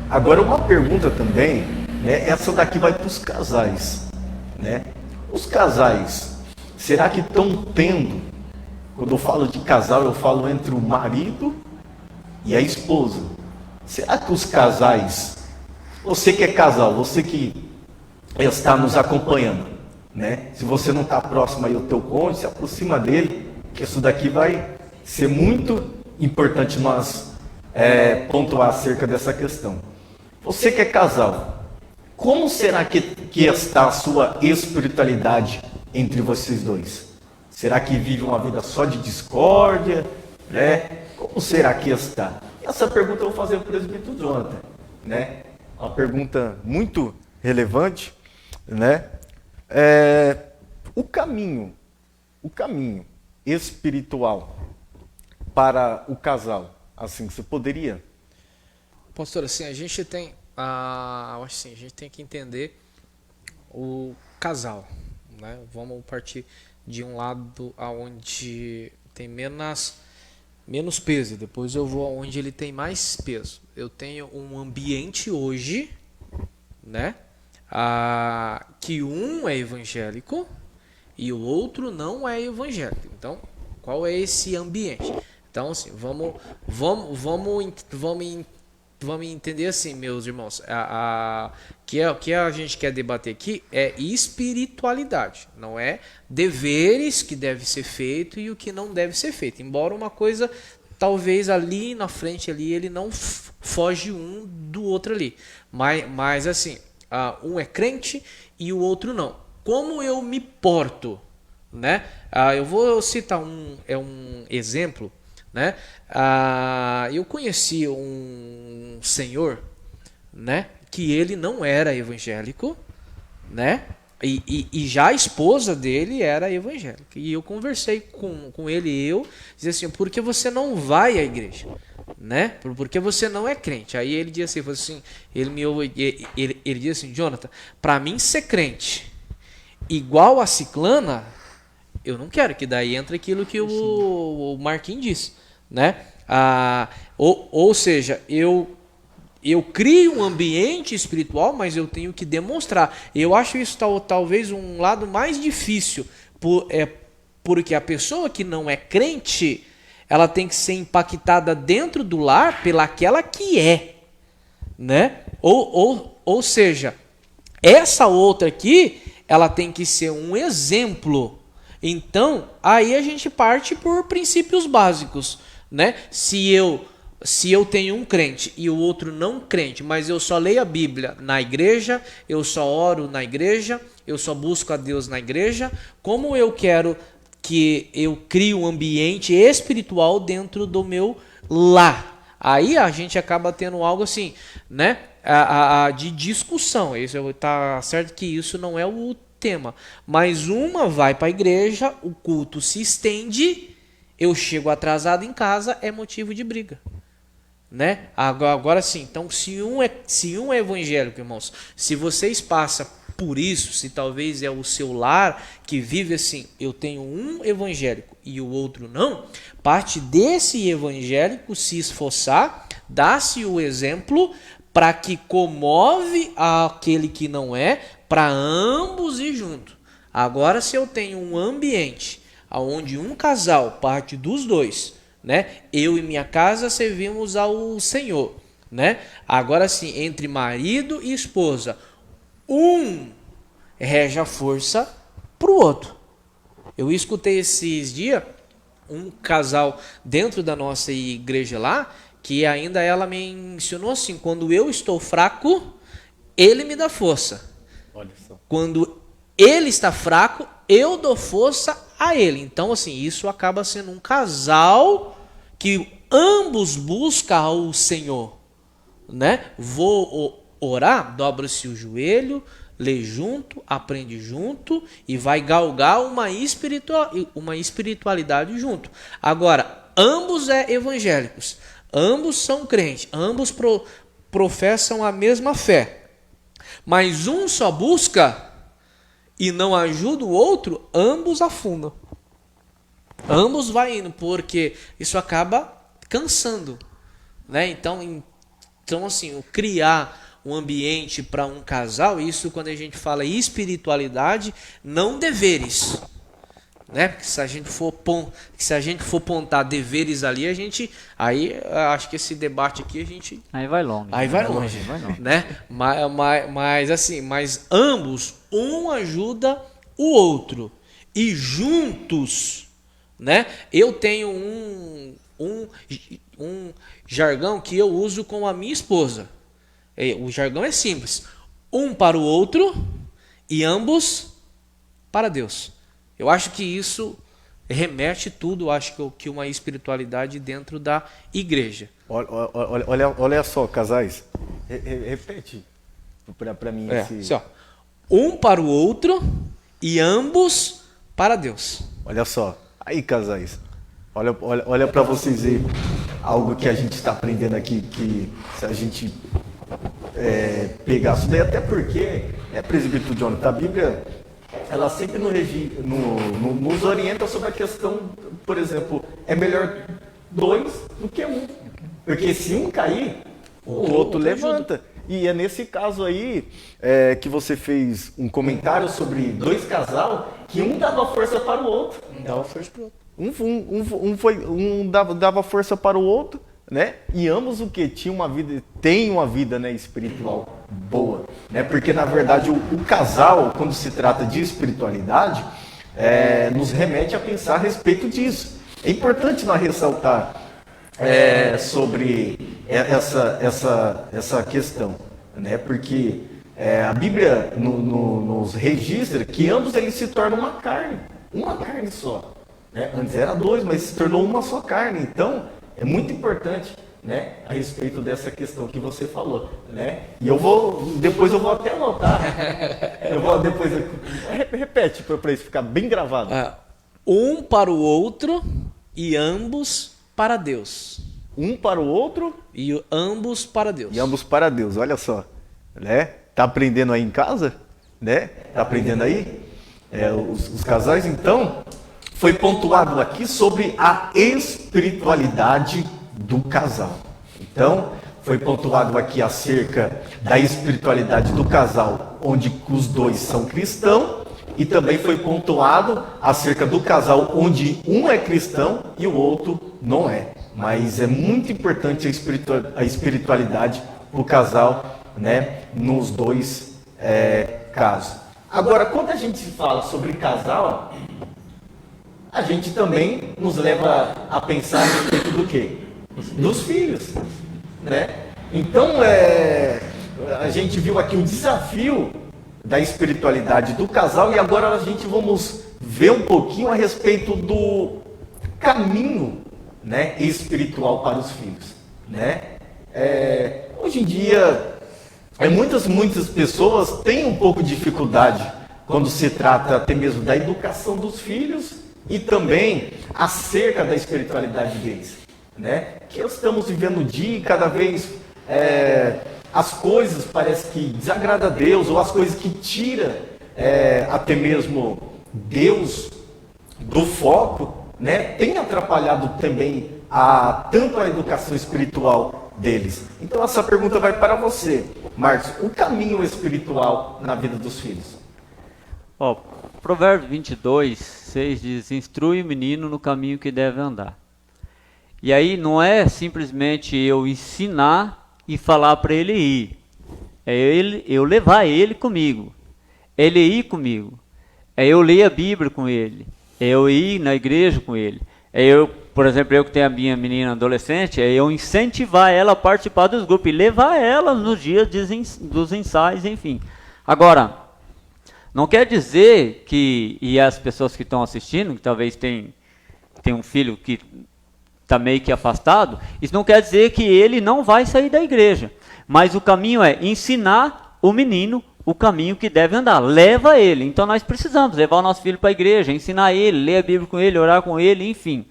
Agora uma pergunta também, né, essa daqui vai para os casais, né? Os casais, será que estão tendo, quando eu falo de casal, eu falo entre o marido e a esposa. Será que os casais, você que é casal, você que está nos acompanhando, né? Se você não está próximo aí ao teu cônjuge, se aproxima dele, que isso daqui vai ser muito importante nós pontuar acerca dessa questão. Você que é casal, como será que está a sua espiritualidade entre vocês dois? Será que vive uma vida só de discórdia, né? Como será que está? Essa pergunta eu vou fazer para o presbítero Jonathan, né? Uma pergunta muito relevante, né? O caminho espiritual para o casal, assim, você poderia? Pastor, assim, a gente tem, eu acho assim, a gente tem que entender o casal, né? Vamos partir de um lado aonde tem menos peso, depois eu vou aonde ele tem mais peso. Eu tenho um ambiente hoje, né? Que um é evangélico e o outro não é evangélico. Então, qual é esse ambiente? Então, assim, vamos entender assim, meus irmãos. O que a gente quer debater aqui é espiritualidade, não é deveres que deve ser feito e o que não deve ser feito. Embora uma coisa, talvez ali na frente ali ele não foge um do outro ali, mas assim, um é crente e o outro não. Como eu me porto, né? Eu vou citar um exemplo, né? Eu conheci um senhor, né, que ele não era evangélico, né, e já a esposa dele era evangélica, e eu conversei com ele e eu disse assim, por que você não vai à igreja, né, porque você não é crente? Aí ele disse assim, ele disse assim, Jonathan, para mim ser crente igual a ciclana, eu não quero, que daí entra aquilo que o Marquinhos disse, né? Ou seja, eu crio um ambiente espiritual, mas eu tenho que demonstrar. Eu acho isso talvez um lado mais difícil, porque a pessoa que não é crente, ela tem que ser impactada dentro do lar pelaquela que é, né? Ou seja, essa outra aqui, ela tem que ser um exemplo. Então, aí a gente parte por princípios básicos, né? Se eu tenho um crente e o outro não crente, mas eu só leio a Bíblia na igreja, eu só oro na igreja, eu só busco a Deus na igreja, como eu quero que eu crie um ambiente espiritual dentro do meu lar? Aí a gente acaba tendo algo assim, né? De discussão. Isso tá certo que isso não é o tema, mas uma vai para a igreja, o culto se estende, eu chego atrasado em casa, é motivo de briga, né? Agora sim, então se um é evangélico, irmãos, se vocês passam por isso, se talvez é o seu lar que vive assim, eu tenho um evangélico e o outro não, parte desse evangélico se esforçar, dá-se o exemplo para que comove aquele que não é, para ambos ir junto. Agora, se eu tenho um ambiente onde um casal parte dos dois, né? Eu e minha casa servimos ao Senhor, né? Agora sim, entre marido e esposa, um rege a força para o outro. Eu escutei esses dias um casal dentro da nossa igreja lá, que ainda ela mencionou assim, quando eu estou fraco, ele me dá força. Olha só. Quando ele está fraco, eu dou força a ele. Então, assim, isso acaba sendo um casal que ambos buscam o Senhor, né? Vou orar, dobra-se o joelho, lê junto, aprende junto e vai galgar uma espiritualidade junto. Agora, ambos evangélicos, ambos são crentes, ambos professam a mesma fé. Mas um só busca e não ajuda o outro, ambos afundam. Ambos vai indo, porque isso acaba cansando, né? Então assim, criar um ambiente para um casal, isso quando a gente fala espiritualidade, não deveres, né? Porque se a gente for pontar deveres ali, aí acho que esse debate aqui aí vai longe, né? Mas ambos, um ajuda o outro e juntos, né? Eu tenho um jargão que eu uso com a minha esposa. O jargão é simples: um para o outro e ambos para Deus. Eu acho que isso remete tudo, acho que uma espiritualidade dentro da igreja. Olha só, casais, repete para mim. Assim, ó, um para o outro e ambos para Deus. Olha só, aí, casais, olha para vocês aí, algo que a gente está aprendendo aqui, que se a gente pegar isso daí, até porque, presbítero Jonathan, a Bíblia, ela sempre nos orienta sobre a questão, por exemplo, é melhor 2 do que 1. Porque se um cair, o outro levanta. E é nesse caso aí que você fez um comentário sobre 2 casal, que um dava força para o outro. Dava força para o outro. Um dava força para o outro, né? E ambos têm uma vida, né, espiritual boa, né? Porque na verdade o casal, quando se trata de espiritualidade, nos remete a pensar a respeito disso. É importante nós ressaltar sobre essa questão, né? Porque a Bíblia nos registra que ambos eles se tornam uma carne só, né? Antes era 2, mas se tornou uma só carne. Então é muito importante, né, a respeito dessa questão que você falou, né? E depois eu vou até anotar. Repete para isso ficar bem gravado. Um para o outro e ambos para Deus. Um para o outro e ambos para Deus. E ambos para Deus. Olha só, né? Tá aprendendo aí em casa, né? Tá aprendendo aí? Os casais, então, foi pontuado aqui sobre a espiritualidade do casal. Então, foi pontuado aqui acerca da espiritualidade do casal, onde os 2 são cristãos, e também foi pontuado acerca do casal, onde um é cristão e o outro não é. Mas é muito importante a espiritualidade do casal, né, nos 2 casos. Agora, quando a gente fala sobre casal, a gente também nos leva a pensar a respeito do quê? Dos filhos, né? Então, a gente viu aqui o desafio da espiritualidade do casal e agora a gente vamos ver um pouquinho a respeito do caminho, né, espiritual para os filhos, né? Hoje em dia, muitas pessoas têm um pouco de dificuldade quando se trata até mesmo da educação dos filhos e também acerca da espiritualidade deles, né? Que estamos vivendo um dia e cada vez as coisas parece que desagrada a Deus, ou as coisas que tira até mesmo Deus do foco, né? Tem atrapalhado também tanto a educação espiritual deles. Então essa pergunta vai para você, Marcos: o caminho espiritual na vida dos filhos? Provérbios 22, 6 diz: instrui o menino no caminho que deve andar. E aí não é simplesmente eu ensinar e falar para ele ir. É eu levar ele comigo. Ele ir comigo. É eu ler a Bíblia com ele. É eu ir na igreja com ele. É eu, por exemplo, eu que tenho a minha menina adolescente, é eu incentivar ela a participar dos grupos e levar ela nos dias dos ensaios, enfim. Agora, não quer dizer que, e as pessoas que estão assistindo, que talvez tem um filho que está meio que afastado, isso não quer dizer que ele não vai sair da igreja. Mas o caminho é ensinar o menino o caminho que deve andar. Leva ele. Então nós precisamos levar o nosso filho para a igreja, ensinar ele, ler a Bíblia com ele, orar com ele, enfim.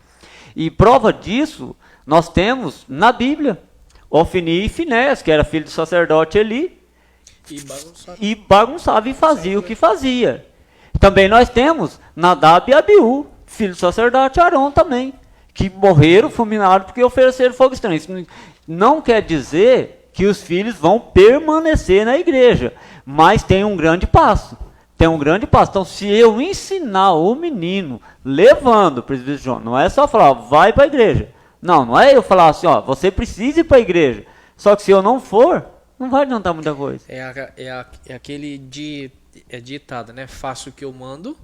E prova disso nós temos na Bíblia. Ofni e Finés, que era filho do sacerdote Eli, e bagunçava e fazia o que fazia. Também nós temos Nadab e Abiú, filho do sacerdote Arão também, que morreram fulminados porque ofereceram fogo estranho. Isso não quer dizer que os filhos vão permanecer na igreja, mas tem um grande passo. Tem um grande passo. Então, se eu ensinar o menino, levando, presbítero João, não é só falar, vai para a igreja. Não, não é eu falar assim, ó, você precisa ir para a igreja. Só que se eu não for, não vai adiantar muita coisa. É aquele ditado, né? Faço o que eu mando,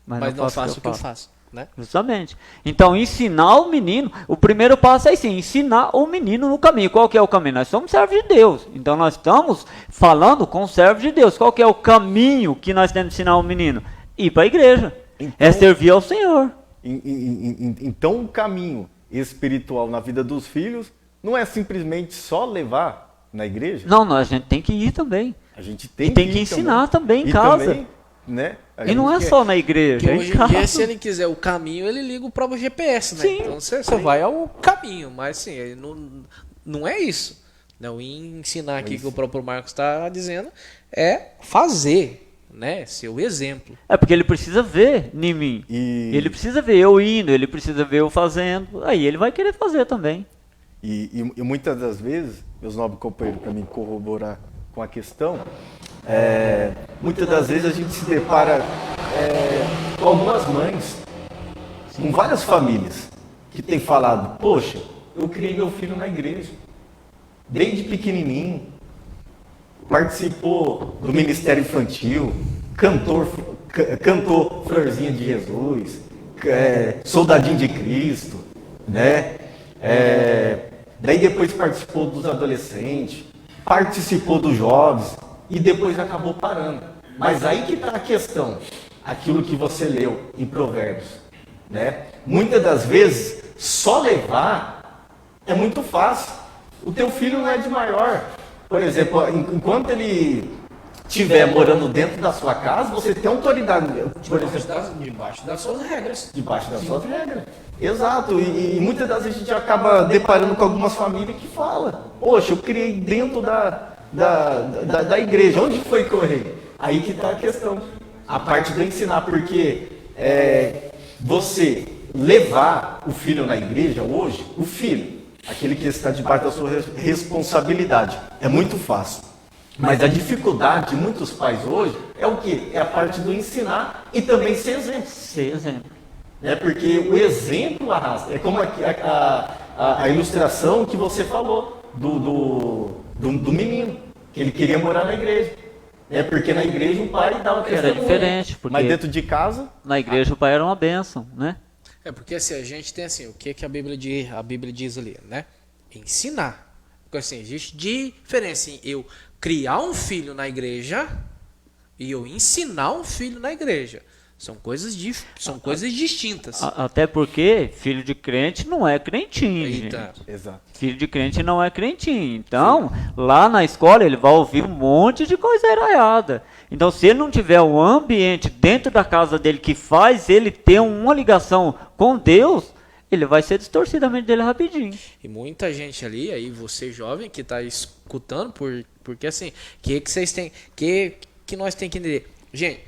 mas não faço o que eu faço. Né? Justamente. Então, ensinar o menino, o primeiro passo é sim, ensinar o menino no caminho. Qual que é o caminho? Nós somos servos de Deus. Então, nós estamos falando com servos de Deus. Qual que é o caminho que nós temos que ensinar o menino? Ir para a igreja. Então, é servir ao Senhor. Então, o caminho espiritual na vida dos filhos não é simplesmente só levar na igreja? Não, a gente tem que ir também. A gente tem que ensinar também em casa. Também, né? E não é só na igreja. Hoje em dia, se ele quiser o caminho, ele liga o próprio GPS, né? Sim, então você vai ao caminho, mas sim, ele não é isso. Não, ensinar aqui que o próprio Marcos está dizendo é fazer, né? Ser o exemplo. É porque ele precisa ver em mim. Ele precisa ver eu indo, ele precisa ver eu fazendo. Aí ele vai querer fazer também. E muitas das vezes, meus nobres companheiros, para mim corroborar com a questão, muitas das vezes a gente se depara com algumas mães, com várias famílias, que têm falado, poxa, eu criei meu filho na igreja, desde pequenininho, participou do ministério infantil, cantou Florzinha de Jesus, Soldadinho de Cristo, né? Daí depois participou dos adolescentes, participou dos jovens e depois acabou parando. Mas aí que está a questão, aquilo que você leu em Provérbios, né? Muitas das vezes, só levar é muito fácil. O teu filho não é de maior. Por exemplo, enquanto ele estiver morando dentro da sua casa, você tem autoridade. Debaixo das suas regras. Debaixo das suas regras. Exato. E muitas das vezes a gente acaba deparando com algumas famílias que falam, poxa, eu criei dentro da igreja. Onde foi que eu errei? Aí que está a questão. A parte do ensinar, porque você levar o filho na igreja hoje, o filho, aquele que está debaixo da sua responsabilidade, é muito fácil. Mas a dificuldade de muitos pais hoje é o quê? É a parte do ensinar e também ser exemplo. Ser exemplo. Porque o exemplo arrasta. É como a ilustração que você falou do menino, que ele queria morar na igreja. Porque na igreja o pai dava testemunho. Era diferente. Porque mas dentro de casa... Na igreja o pai era uma bênção, né? Porque assim, a gente tem assim, o que a Bíblia diz ali, né? Ensinar. Porque assim, existe diferença em eu criar um filho na igreja e eu ensinar um filho na igreja. São coisas distintas. Até porque filho de crente não é crentinho, gente. Exato. Filho de crente não é crentinho. Então, lá na escola ele vai ouvir um monte de coisa errada. Então, se ele não tiver um ambiente dentro da casa dele que faz ele ter uma ligação com Deus, ele vai ser distorcido a mente dele rapidinho. E muita gente ali, aí você jovem que está escutando, porque assim, que vocês têm, que nós temos que entender. Gente,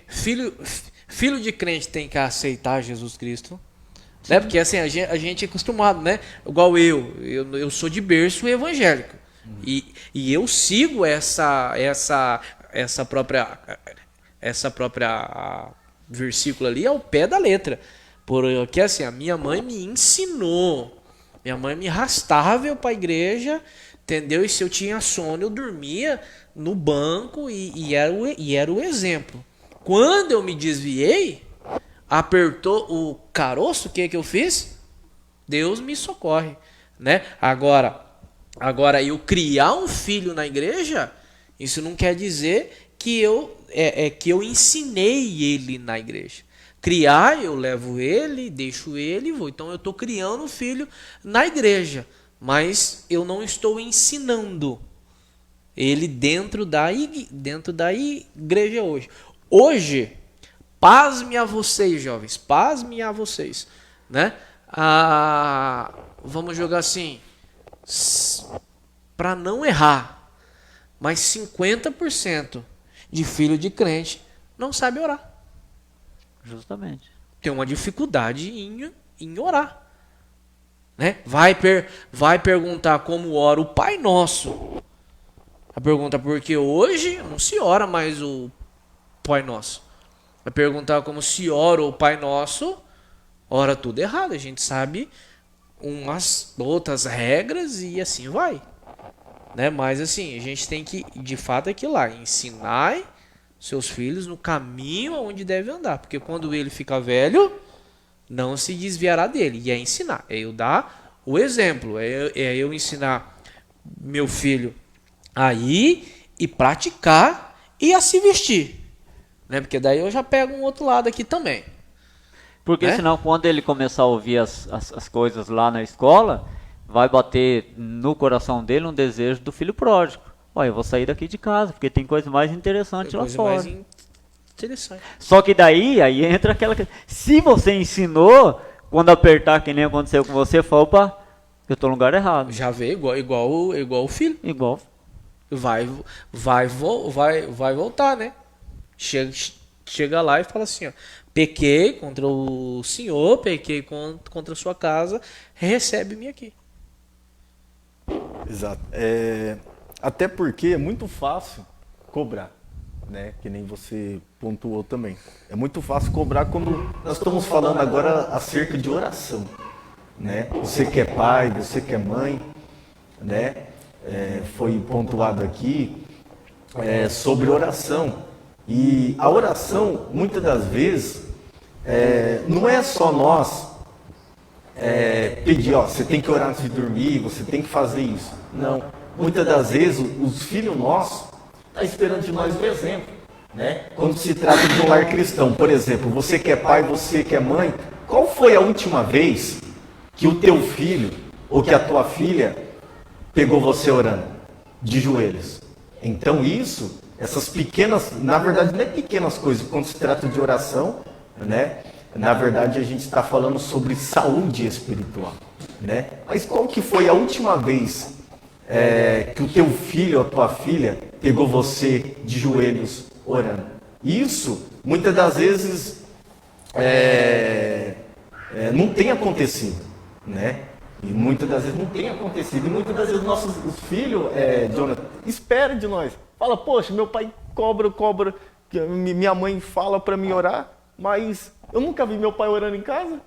filho de crente tem que aceitar Jesus Cristo, né? Porque assim, a gente é acostumado, né? Igual eu sou de berço evangélico. E eu sigo essa própria versículo ali ao pé da letra. Porque assim, a minha mãe me ensinou. Minha mãe me arrastava para a igreja, entendeu? E se eu tinha sono, eu dormia no banco e era o exemplo. Quando eu me desviei, apertou o caroço, o que eu fiz? Deus me socorre, né? Agora eu criar um filho na igreja, isso não quer dizer que eu ensinei ele na igreja. Criar, eu levo ele, deixo ele e vou. Então eu estou criando um filho na igreja, mas eu não estou ensinando ele dentro da igreja hoje. Hoje, pasme a vocês, jovens, pasme a vocês, né? Vamos jogar assim, para não errar, mas 50% de filho de crente não sabe orar. Justamente. Tem uma dificuldade em orar. Né? Vai perguntar como ora o Pai Nosso. A pergunta porque hoje não se ora mais o Pai Nosso. Vai perguntar como se ora o Pai Nosso, ora tudo errado. A gente sabe umas outras regras e assim vai. Né? Mas assim, a gente tem que, de fato, aqui lá, ensinar seus filhos no caminho onde deve andar. Porque quando ele ficar velho, não se desviará dele. E é ensinar, é eu dar o exemplo, é eu ensinar meu filho a ir e praticar e a se vestir. Né? Porque daí eu já pego um outro lado aqui também. Porque senão quando ele começar a ouvir as coisas lá na escola, vai bater no coração dele um desejo do filho pródigo. Olha, eu vou sair daqui de casa, porque tem coisa mais interessante lá fora. Mais interessante. Só que daí, aí entra aquela... Se você ensinou, quando apertar, que nem aconteceu com você, fala, opa, eu tô no lugar errado. Já vê igual o filho. Igual. Vai voltar, né? Chega lá e fala assim, ó, pequei contra o Senhor, pequei contra a sua casa, recebe-me aqui. Exato. Até porque é muito fácil cobrar, né? Que nem você pontuou também. É muito fácil cobrar quando nós estamos falando agora acerca de oração, né? Você que é pai, você que é mãe, né? Foi pontuado aqui sobre oração. E a oração, muitas das vezes, não é só nós pedir, ó, você tem que orar antes de dormir, você tem que fazer isso. Não. Muitas das vezes, os filhos nossos estão esperando de nós o exemplo, né? Quando se trata de um lar cristão. Por exemplo, você que é pai, você que é mãe, qual foi a última vez que o teu filho ou que a tua filha pegou você orando de joelhos? Então essas pequenas, na verdade não é pequenas coisas, quando se trata de oração, né? Na verdade a gente está falando sobre saúde espiritual, né? Mas qual que foi a última vez que o teu filho ou a tua filha pegou você de joelhos orando? Isso, muitas das vezes, não tem acontecido, né? E muitas das vezes não tem acontecido. E muitas das vezes os filhos, Jonathan, esperam de nós. Fala, poxa, meu pai cobra, minha mãe fala para mim orar, mas eu nunca vi meu pai orando em casa,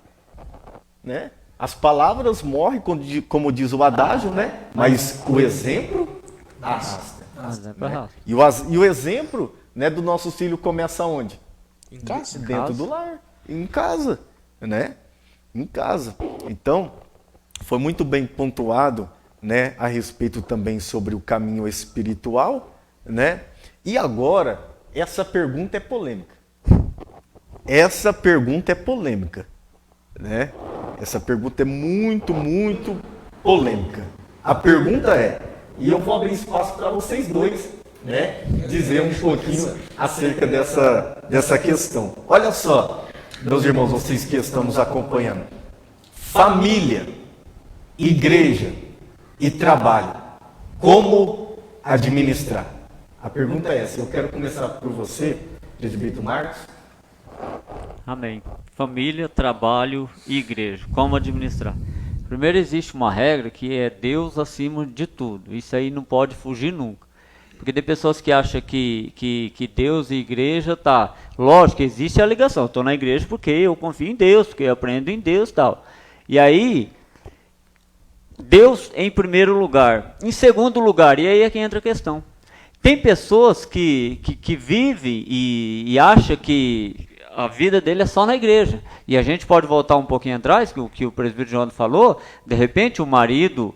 né? As palavras morrem, como diz o adágio, né? Mas o exemplo arrasta. Né? E o exemplo, né, do nosso filho começa onde? Em casa. Dentro do lar, em casa, né? Em casa. Então, foi muito bem pontuado, né, a respeito também sobre o caminho espiritual, né? E agora, essa pergunta é polêmica. Essa pergunta é polêmica, né? Essa pergunta é muito, muito polêmica. A pergunta e eu vou abrir espaço para vocês dois, né, dizer um pouquinho acerca dessa questão. Olha só, meus irmãos, vocês que estão nos acompanhando. Família, igreja e trabalho, como administrar? A pergunta é essa. Eu quero começar por você, presbítero Marcos. Amém. Família, trabalho e igreja. Como administrar? Primeiro, existe uma regra que é Deus acima de tudo. Isso aí não pode fugir nunca. Porque tem pessoas que acham que Deus e igreja tá... Lógico, existe a ligação. Eu estou na igreja porque eu confio em Deus, porque eu aprendo em Deus e tal. E aí, Deus em primeiro lugar. Em segundo lugar, e aí é que entra a questão. Tem pessoas que vivem e acham que a vida dele é só na igreja. E a gente pode voltar um pouquinho atrás, que o presbítero João falou, de repente o marido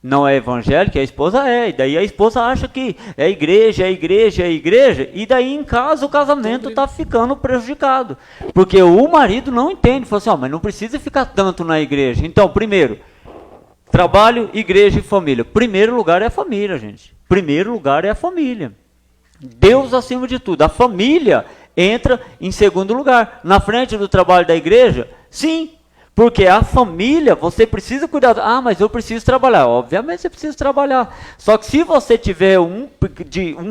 não é evangélico, a esposa é. E daí a esposa acha que é igreja, e daí em casa o casamento está ficando prejudicado. Porque o marido não entende, fala assim, mas não precisa ficar tanto na igreja. Então, primeiro, trabalho, igreja e família. Primeiro lugar é a família, gente. Primeiro lugar é a família. Deus acima de tudo. A família entra em segundo lugar. Na frente do trabalho da igreja, sim. Porque a família, você precisa cuidar. Ah, mas eu preciso trabalhar. Obviamente você precisa trabalhar. Só que se você tiver um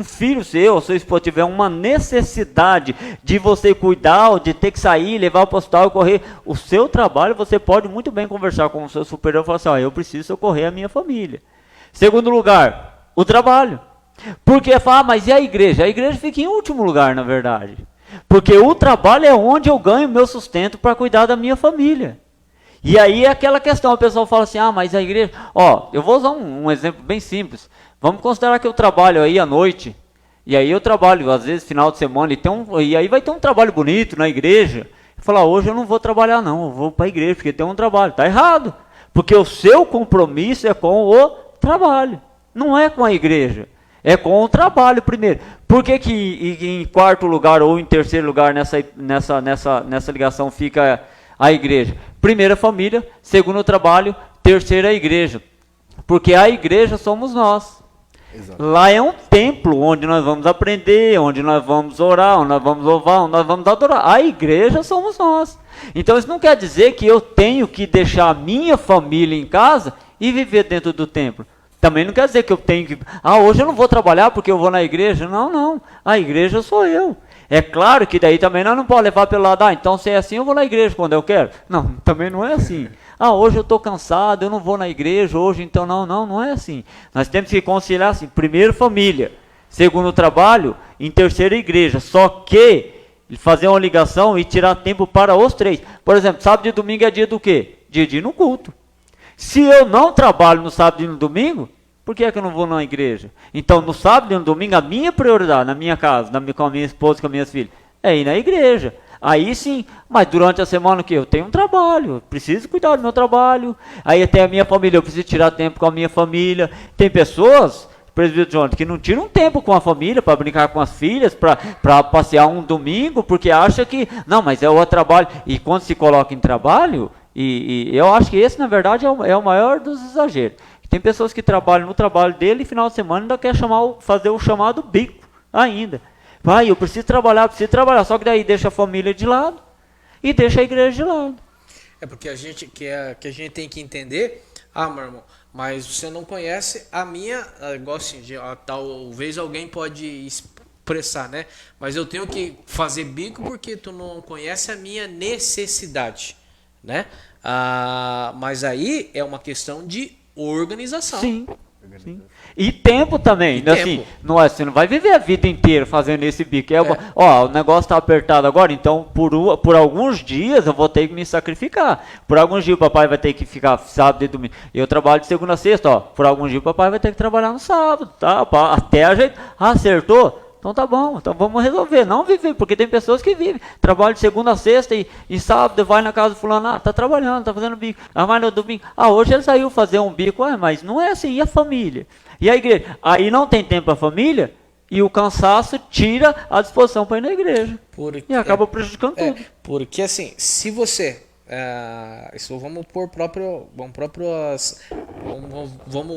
filho seu, ou sua esposa tiver uma necessidade de você cuidar, ou de ter que sair, levar para o hospital e correr, o seu trabalho, você pode muito bem conversar com o seu superior e falar assim, eu preciso socorrer a minha família. Segundo lugar, o trabalho. Porque fala, mas e a igreja? A igreja fica em último lugar, na verdade. Porque o trabalho é onde eu ganho meu sustento para cuidar da minha família. E aí é aquela questão, o pessoal fala assim, mas a igreja... eu vou usar um exemplo bem simples. Vamos considerar que eu trabalho aí à noite, e aí eu trabalho, às vezes, final de semana, e aí vai ter um trabalho bonito na igreja. Falar, hoje eu não vou trabalhar não, eu vou para a igreja, porque tem um trabalho. Está errado, porque o seu compromisso é com o trabalho, não é com a igreja. É com o trabalho primeiro. Por que em quarto lugar ou em terceiro lugar nessa ligação fica a igreja? Primeira família, segundo o trabalho, terceira a igreja. Porque a igreja somos nós. Exato. Lá é um templo onde nós vamos aprender, onde nós vamos orar, onde nós vamos louvar, onde nós vamos adorar. A igreja somos nós. Então isso não quer dizer que eu tenho que deixar a minha família em casa e viver dentro do templo. Também não quer dizer que eu tenho que... hoje eu não vou trabalhar porque eu vou na igreja. Não. A igreja sou eu. É claro que daí também nós não podemos levar pelo lado, então se é assim eu vou na igreja quando eu quero. Não, também não é assim. Hoje eu estou cansado, eu não vou na igreja hoje, então não é assim. Nós temos que conciliar assim, primeiro família, segundo trabalho, em terceira igreja. Só que fazer uma ligação e tirar tempo para os três. Por exemplo, sábado e domingo é dia do quê? Dia de ir no culto. Se eu não trabalho no sábado e no domingo, por que é que eu não vou na igreja? Então, no sábado e no domingo, a minha prioridade, na minha casa, com a minha esposa, com as minhas filhas, é ir na igreja. Aí sim, mas durante a semana o quê? Eu tenho um trabalho, eu preciso cuidar do meu trabalho. Aí tem a minha família, eu preciso tirar tempo com a minha família. Tem pessoas, presbítero Jonathan, que não tiram tempo com a família para brincar com as filhas, para passear um domingo, porque acha que, não, mas é o trabalho. E quando se coloca em trabalho... E eu acho que esse, na verdade, é o maior dos exageros. Tem pessoas que trabalham no trabalho dele e final de semana ainda quer fazer o chamado bico ainda. Eu preciso trabalhar, só que daí deixa a família de lado e deixa a igreja de lado. É porque a gente tem que entender, meu irmão, mas você não conhece a minha, igual assim, talvez alguém pode expressar, né? Mas eu tenho que fazer bico porque tu não conhece a minha necessidade. Né? Mas aí é uma questão de organização. Sim. E tempo também. Assim, você não vai viver a vida inteira fazendo esse bico. O negócio está apertado agora, então por alguns dias eu vou ter que me sacrificar. Por alguns dias o papai vai ter que ficar sábado e domingo. Eu trabalho de segunda a sexta. Por alguns dias o papai vai ter que trabalhar no sábado. Tá? Até a gente acertou. Então tá bom, então vamos resolver, não viver, porque tem pessoas que vivem, trabalham de segunda a sexta e sábado vai na casa do fulano, tá trabalhando, tá fazendo bico, vai no domingo, hoje ele saiu fazer um bico, mas não é assim, e a família? E a igreja? Aí não tem tempo para a família e o cansaço tira a disposição para ir na igreja e acaba prejudicando tudo. Porque assim, se você... isso vamos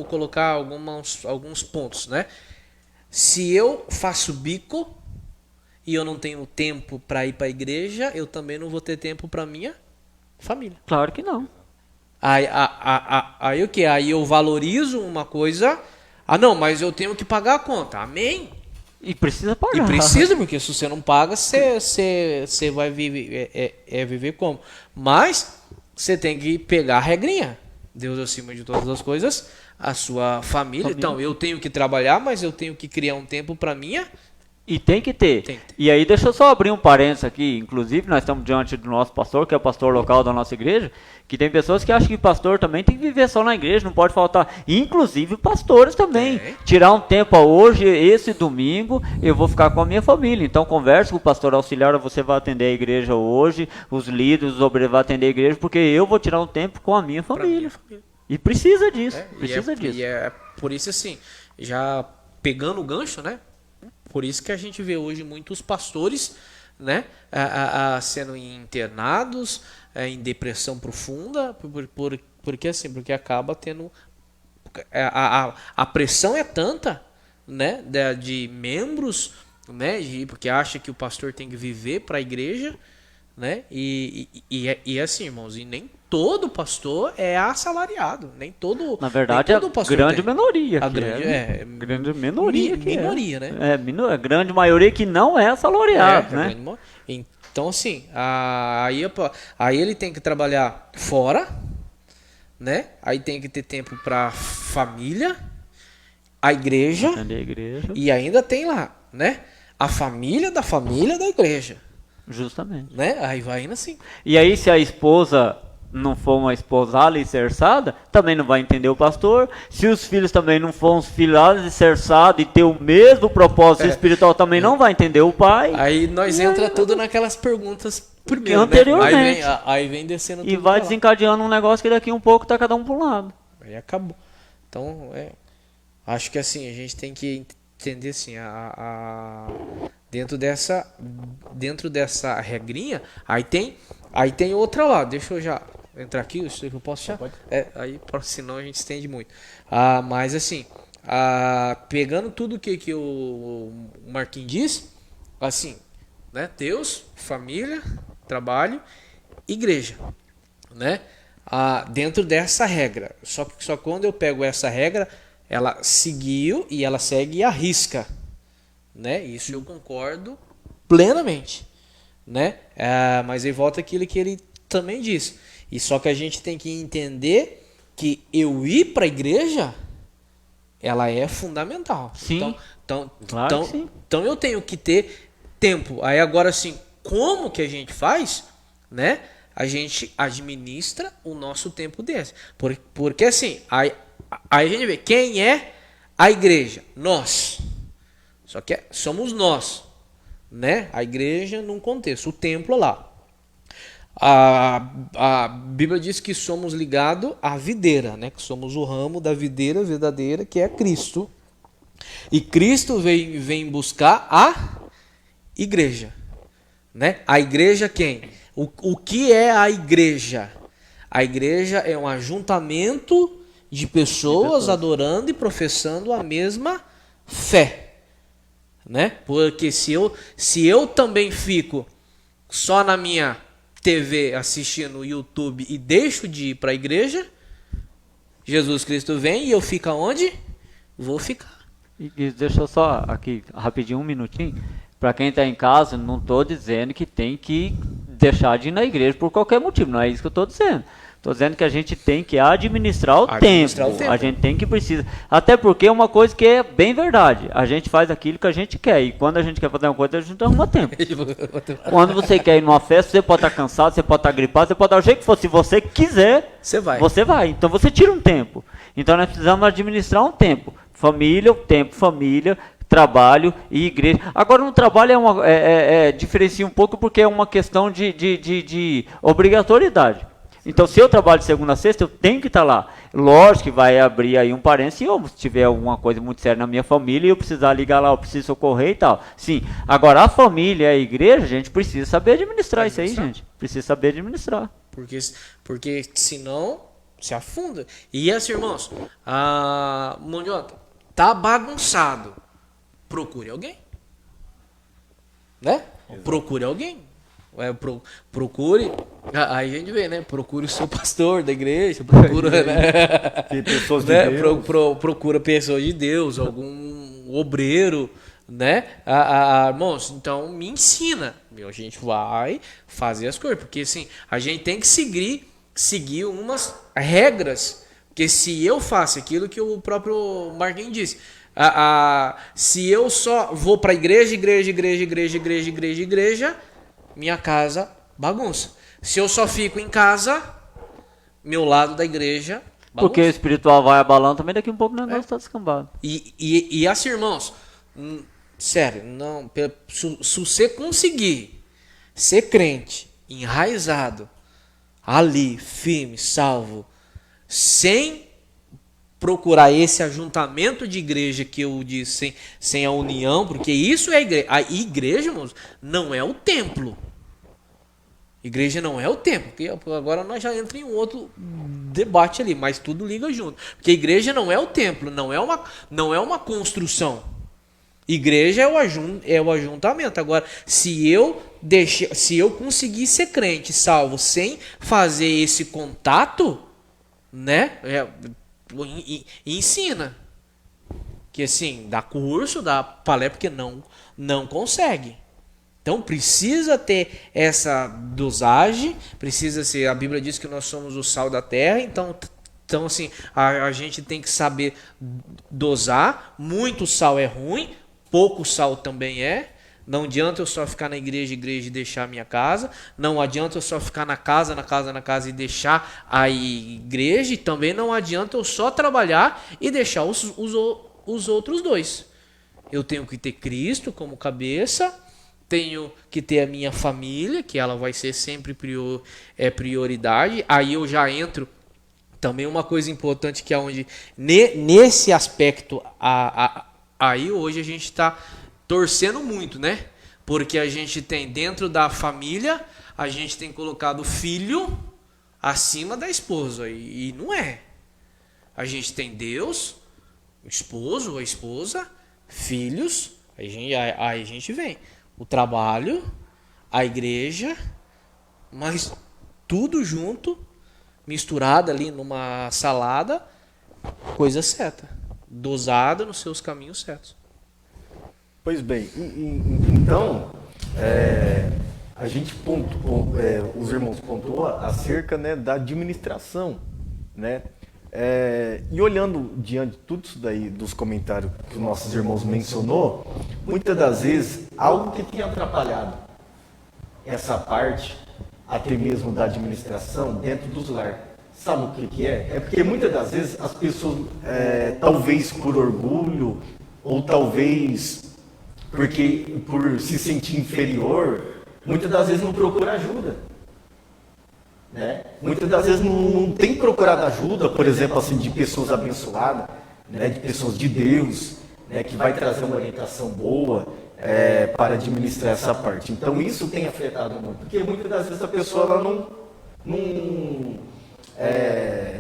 colocar alguns pontos, né? Se eu faço bico e eu não tenho tempo para ir para a igreja, eu também não vou ter tempo para minha família. Claro que não. Aí o que? Aí eu valorizo uma coisa. Não, mas eu tenho que pagar a conta. Amém? E precisa pagar. E precisa, porque se você não paga, você vai viver como? Mas você tem que pegar a regrinha. Deus acima de todas as coisas, a sua família. Então, eu tenho que trabalhar, mas eu tenho que criar um tempo para minha. E tem que ter. E aí deixa eu só abrir um parênteses aqui. Inclusive, nós estamos diante do nosso pastor, que é o pastor local da nossa igreja, que tem pessoas que acham que pastor também tem que viver só na igreja, não pode faltar. Inclusive pastores também. Tirar um tempo hoje, esse domingo, eu vou ficar com a minha família. Então converse com o pastor auxiliar, você vai atender a igreja hoje, os líderes, os obreiros vão atender a igreja, porque eu vou tirar um tempo com a minha família. E precisa disso. E é por isso assim, já pegando o gancho, né? Por isso que a gente vê hoje muitos pastores, né, sendo internados em depressão profunda, porque acaba tendo a pressão é tanta, né, de membros, né, porque acha que o pastor tem que viver para a igreja, né, e assim, irmãos, e nem todo pastor é assalariado. Nem todo. Na verdade, nem todo a pastor grande tem. minoria. A que grande minoria. Minoria, né? A grande maioria que não é assalariado, né? Então, assim, aí ele tem que trabalhar fora, né? Aí tem que ter tempo para família, a igreja, e ainda tem lá, né? A família da igreja. Justamente. Né? Aí vai indo assim. E aí, se a esposa não for uma esposa alicerçada, também não vai entender o pastor. Se os filhos também não forem os filhos alicerçados e ter o mesmo propósito espiritual, também não vai entender o pai. Aí nós entra tudo naquelas perguntas primeiro, anteriormente. Né? Aí vem descendo tudo. E vai desencadeando um negócio que daqui um pouco tá cada um para um lado. Aí acabou. Então, acho que assim, a gente tem que entender assim, dentro dessa regrinha, aí tem outra lá. Deixa eu já entrar aqui, eu posso já? Aí, senão a gente estende muito. Mas assim, pegando tudo que o Marquinhos diz, assim, né? Deus, família, trabalho, igreja, né? Dentro dessa regra. Só quando eu pego essa regra, ela seguiu e ela segue à risca, né? Isso eu concordo plenamente, né? Mas aí volta aquilo que ele também disse. E só que a gente tem que entender que eu ir para a igreja, ela é fundamental. Sim. Então eu tenho que ter tempo. Aí agora assim, como que a gente faz, né? A gente administra o nosso tempo desse. Porque assim, aí a gente vê quem é a igreja. Nós. Só que somos nós, né? A igreja num contexto, o templo lá. A Bíblia diz que somos ligados à videira, né? Que somos o ramo da videira verdadeira, que é Cristo. E Cristo vem buscar a igreja, né? A igreja quem? O que é a igreja? A igreja é um ajuntamento de pessoas adorando e professando a mesma fé, né? Porque se eu também fico só na minha TV assistindo o YouTube e deixo de ir para a igreja, Jesus Cristo vem e eu fico onde? Vou ficar. E deixa eu só aqui rapidinho um minutinho. Para quem está em casa, não estou dizendo que tem que deixar de ir na igreja por qualquer motivo, não é isso que eu estou dizendo. Estou dizendo que a gente tem que administrar o tempo. A gente tem que precisar. Até porque é uma coisa que é bem verdade. A gente faz aquilo que a gente quer. E quando a gente quer fazer uma coisa, a gente arruma tempo. Quando você quer ir numa festa, você pode estar cansado, você pode estar gripado, você pode dar o jeito que for. Se você quiser, você vai. Então você tira um tempo. Então nós precisamos administrar um tempo. Família, trabalho e igreja. Agora no trabalho diferencia um pouco porque é uma questão de obrigatoriedade. Então, se eu trabalho de segunda a sexta, eu tenho que estar lá. Lógico que vai abrir aí um parênteses se tiver alguma coisa muito séria na minha família e eu precisar ligar lá, eu preciso socorrer e tal. Sim. Agora, a família, a igreja, a gente precisa saber administrar isso aí, gente. Precisa saber administrar. Porque senão se afunda. E assim, irmãos, Mondioca, tá bagunçado. Procure alguém. Né? Procure alguém. Procure, aí a gente vê, né? Procure o seu pastor da igreja, procura, né? Pessoas de Deus. Procura pessoas de Deus, algum obreiro, né? Irmãos, então me ensina. A gente vai fazer as coisas, porque assim, a gente tem que seguir umas regras, porque se eu faço aquilo que o próprio Marquinhos disse, se eu só vou para a igreja, minha casa bagunça. Se eu só fico em casa, meu lado da igreja bagunça. Porque o espiritual vai abalando também, daqui um pouco o negócio está descambado. E assim, irmãos, sério, não, se você conseguir ser crente, enraizado, ali, firme, salvo, sem procurar esse ajuntamento de igreja que eu disse, sem a união, porque isso é a igreja. A igreja, irmãos, não é o templo. Igreja não é o templo, porque agora nós já entramos em um outro debate ali, mas tudo liga junto. Porque a igreja não é o templo, não é uma construção. Igreja é o ajuntamento. Agora, se eu conseguir ser crente, salvo, sem fazer esse contato, né? Ensina. Que assim, dá curso, dá palestra, porque não consegue. Então precisa ter essa dosagem, precisa ser, a Bíblia diz que nós somos o sal da terra, então assim, a gente tem que saber dosar. Muito sal é ruim, pouco sal também é. Não adianta eu só ficar na igreja e deixar a minha casa. Não adianta eu só ficar na casa e deixar a igreja. E também não adianta eu só trabalhar e deixar os outros dois. Eu tenho que ter Cristo como cabeça, tenho que ter a minha família, que ela vai ser sempre prioridade. Aí eu já entro também uma coisa importante, que é onde nesse aspecto aí hoje a gente está torcendo muito, né? Porque a gente tem dentro da família, a gente tem colocado o filho acima da esposa, e não é. A gente tem Deus, o esposo, a esposa, filhos, aí a gente vem o trabalho, a igreja, mas tudo junto, misturado ali numa salada, coisa certa, dosada nos seus caminhos certos. Pois bem, então, a gente os irmãos pontuam acerca, né, da administração, né? E olhando diante de tudo isso daí, dos comentários que os nossos irmãos mencionou, muitas das vezes, algo que tem atrapalhado essa parte, até mesmo da administração, dentro dos lares. Sabe o que é? É porque muitas das vezes as pessoas, talvez por orgulho, ou talvez por se sentir inferior, muitas das vezes não procura ajuda. Né? Muitas das vezes não tem procurado ajuda, por exemplo, assim, de pessoas abençoadas, né? De pessoas de Deus, né? Que vai trazer uma orientação boa para administrar essa parte. Então isso tem afetado muito, porque muitas das vezes a pessoa ela não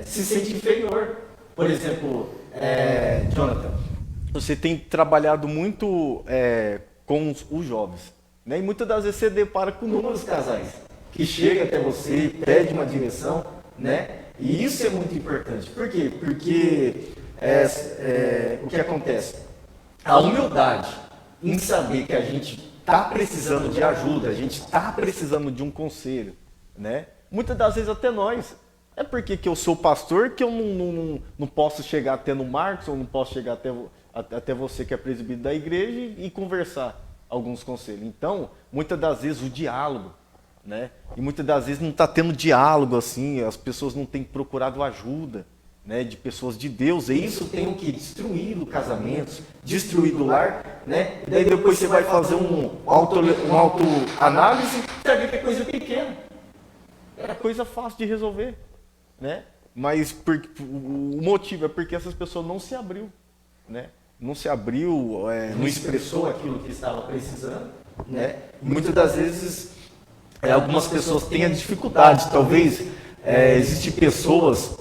se sente inferior. Por exemplo, Jonathan, você tem trabalhado muito com os jovens, né? E muitas das vezes você depara com inúmeros casais que chega até você, pede uma direção, né? E isso é muito importante. Por quê? Porque o que acontece? A humildade em saber que a gente está precisando de ajuda, a gente está precisando de um conselho, né? Muitas das vezes até nós. É porque que eu sou pastor que eu não posso chegar até no Marcos, ou não posso chegar até você que é presbítero da igreja e conversar alguns conselhos. Então, muitas das vezes o diálogo, né? E muitas das vezes não está tendo diálogo assim, as pessoas não têm procurado ajuda, né? De pessoas de Deus, e isso tem o que? Destruído casamentos, destruído o lar, né? E daí depois você vai fazer um autoanálise, você vai ver que é coisa pequena, é coisa fácil de resolver, né? Mas o motivo é porque essas pessoas não se abriu, né? Não se abriu, não expressou aquilo que estava precisando, né? E muitas das vezes algumas pessoas têm a dificuldade, talvez existem pessoas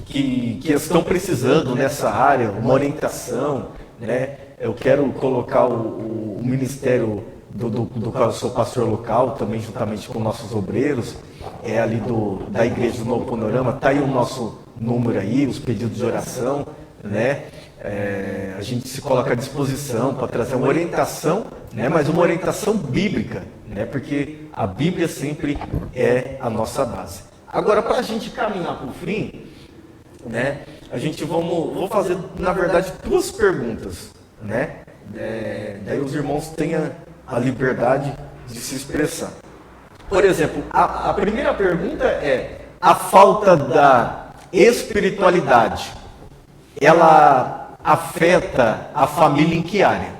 que estão precisando nessa área, uma orientação, né? Eu quero colocar o ministério do qual eu sou pastor local, também juntamente com nossos obreiros, ali da igreja do Novo Panorama, está aí o nosso número aí, os pedidos de oração, né? A gente se coloca à disposição para trazer uma orientação, né? Mas uma orientação bíblica, né? Porque a Bíblia sempre é a nossa base. Agora, para a gente caminhar para o fim, né? Vou fazer, na verdade, duas perguntas, né? Daí os irmãos tenham a liberdade de se expressar. Por exemplo, a primeira pergunta é: a falta da espiritualidade, ela afeta a família em que área?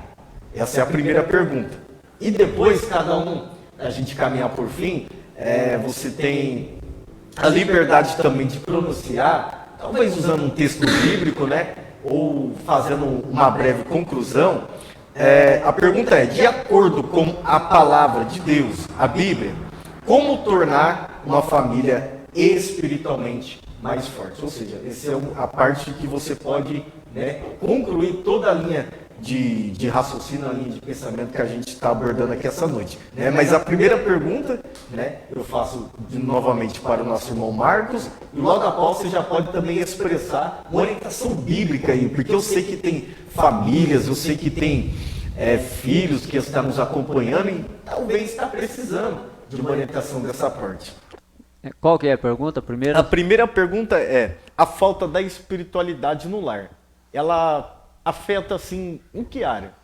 Essa é a primeira pergunta. E depois, cada um, a gente caminhar por fim, você tem a liberdade também de pronunciar, talvez usando um texto bíblico, né? Ou fazendo uma breve conclusão. A pergunta é: de acordo com a palavra de Deus, a Bíblia, como tornar uma família espiritualmente mais forte? Ou seja, essa é a parte que você pode, né, concluir toda a linha de raciocínio, a linha de pensamento que a gente está abordando aqui essa noite. Né? Mas a primeira pergunta, né, eu faço novamente para o nosso irmão Marcos, e logo após você já pode também expressar uma orientação bíblica aí, porque eu sei que tem famílias, eu sei que tem filhos que estão nos acompanhando e talvez está precisando de uma orientação dessa parte. Qual que é a pergunta? A primeira pergunta é: a falta da espiritualidade no lar, ela afeta assim em que área?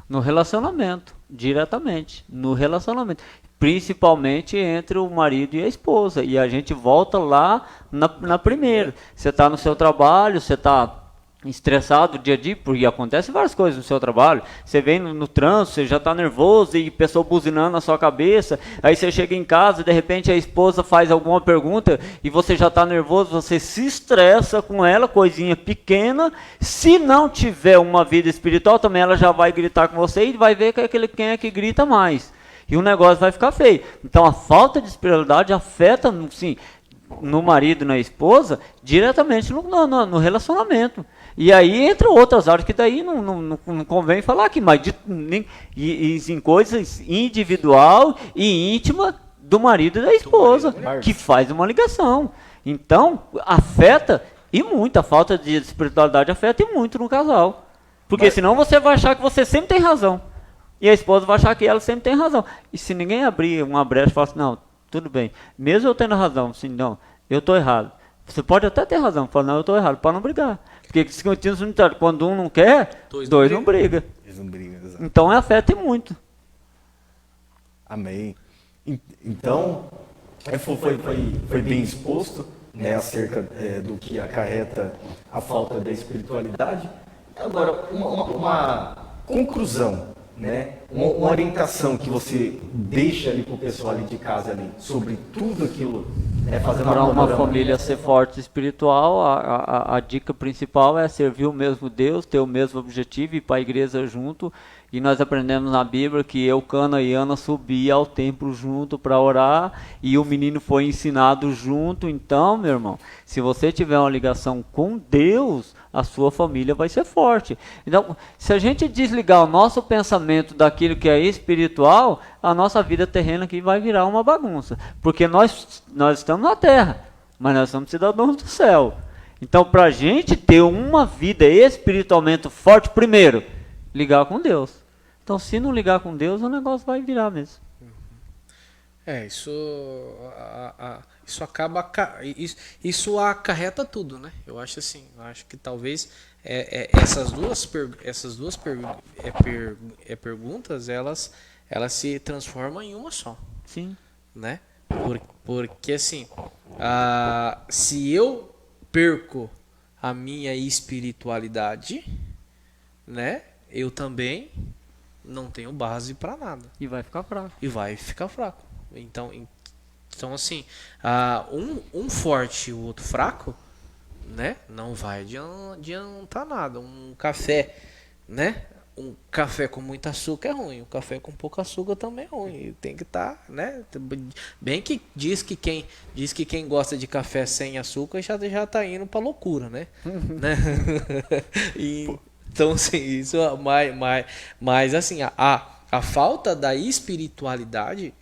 No relacionamento, diretamente, no relacionamento, principalmente entre o marido e a esposa, e a gente volta lá na primeira. Você está no seu trabalho, você está estressado dia a dia, porque acontece várias coisas no seu trabalho. Você vem no trânsito, você já está nervoso e pessoa buzinando na sua cabeça. Aí você chega em casa, de repente a esposa faz alguma pergunta e você já está nervoso, você se estressa com ela, coisinha pequena. Se não tiver uma vida espiritual, também ela já vai gritar com você e vai ver quem é que grita mais. E o negócio vai ficar feio. Então a falta de espiritualidade afeta, sim, no marido e na esposa, diretamente no relacionamento. E aí entra outras áreas que daí não convém falar aqui, mas em coisas individual e íntima do marido e da esposa, que faz uma ligação. Então, afeta e muito, a falta de espiritualidade afeta e muito no casal. Porque senão você vai achar que você sempre tem razão. E a esposa vai achar que ela sempre tem razão. E se ninguém abrir uma brecha e falar assim, não, tudo bem, mesmo eu tendo razão, assim, não, eu estou errado. Você pode até ter razão, falar, não, eu estou errado, para não brigar. Porque quando um não quer, dois não brigam. Eles não brigam, exato. Então afeta muito. Amém. Então, foi bem exposto, né, acerca do que acarreta a falta da espiritualidade. Agora, uma conclusão, né, uma orientação que você deixa ali para o pessoal ali de casa ali, sobre tudo aquilo, fazendo para uma família ser forte espiritual, a dica principal é servir o mesmo Deus, ter o mesmo objetivo, ir para a igreja junto. E nós aprendemos na Bíblia que Eucana e Ana subiam ao templo junto para orar, e o menino foi ensinado junto. Então, meu irmão, se você tiver uma ligação com Deus, a sua família vai ser forte. Então, se a gente desligar o nosso pensamento daquilo que é espiritual, a nossa vida terrena aqui vai virar uma bagunça. Porque nós estamos na terra, mas nós somos cidadãos do céu. Então, para a gente ter uma vida espiritualmente forte, primeiro, ligar com Deus. Então, se não ligar com Deus, o negócio vai virar mesmo. Isso acaba, isso acarreta tudo, né? Eu acho assim, que talvez essas duas perguntas elas se transformam em uma só. Sim. Né? Porque assim, se eu perco a minha espiritualidade, né? Eu também não tenho base para nada. E vai ficar fraco. Então assim, um forte e o outro fraco, né? Não vai adiantar nada. Um café, né? Um café com muito açúcar é ruim. Um café com pouco açúcar também é ruim. Tem que estar, né? Bem que diz que quem gosta de café sem açúcar já tá indo para loucura, né? Né? Então, assim, isso mas assim, a falta da espiritualidade,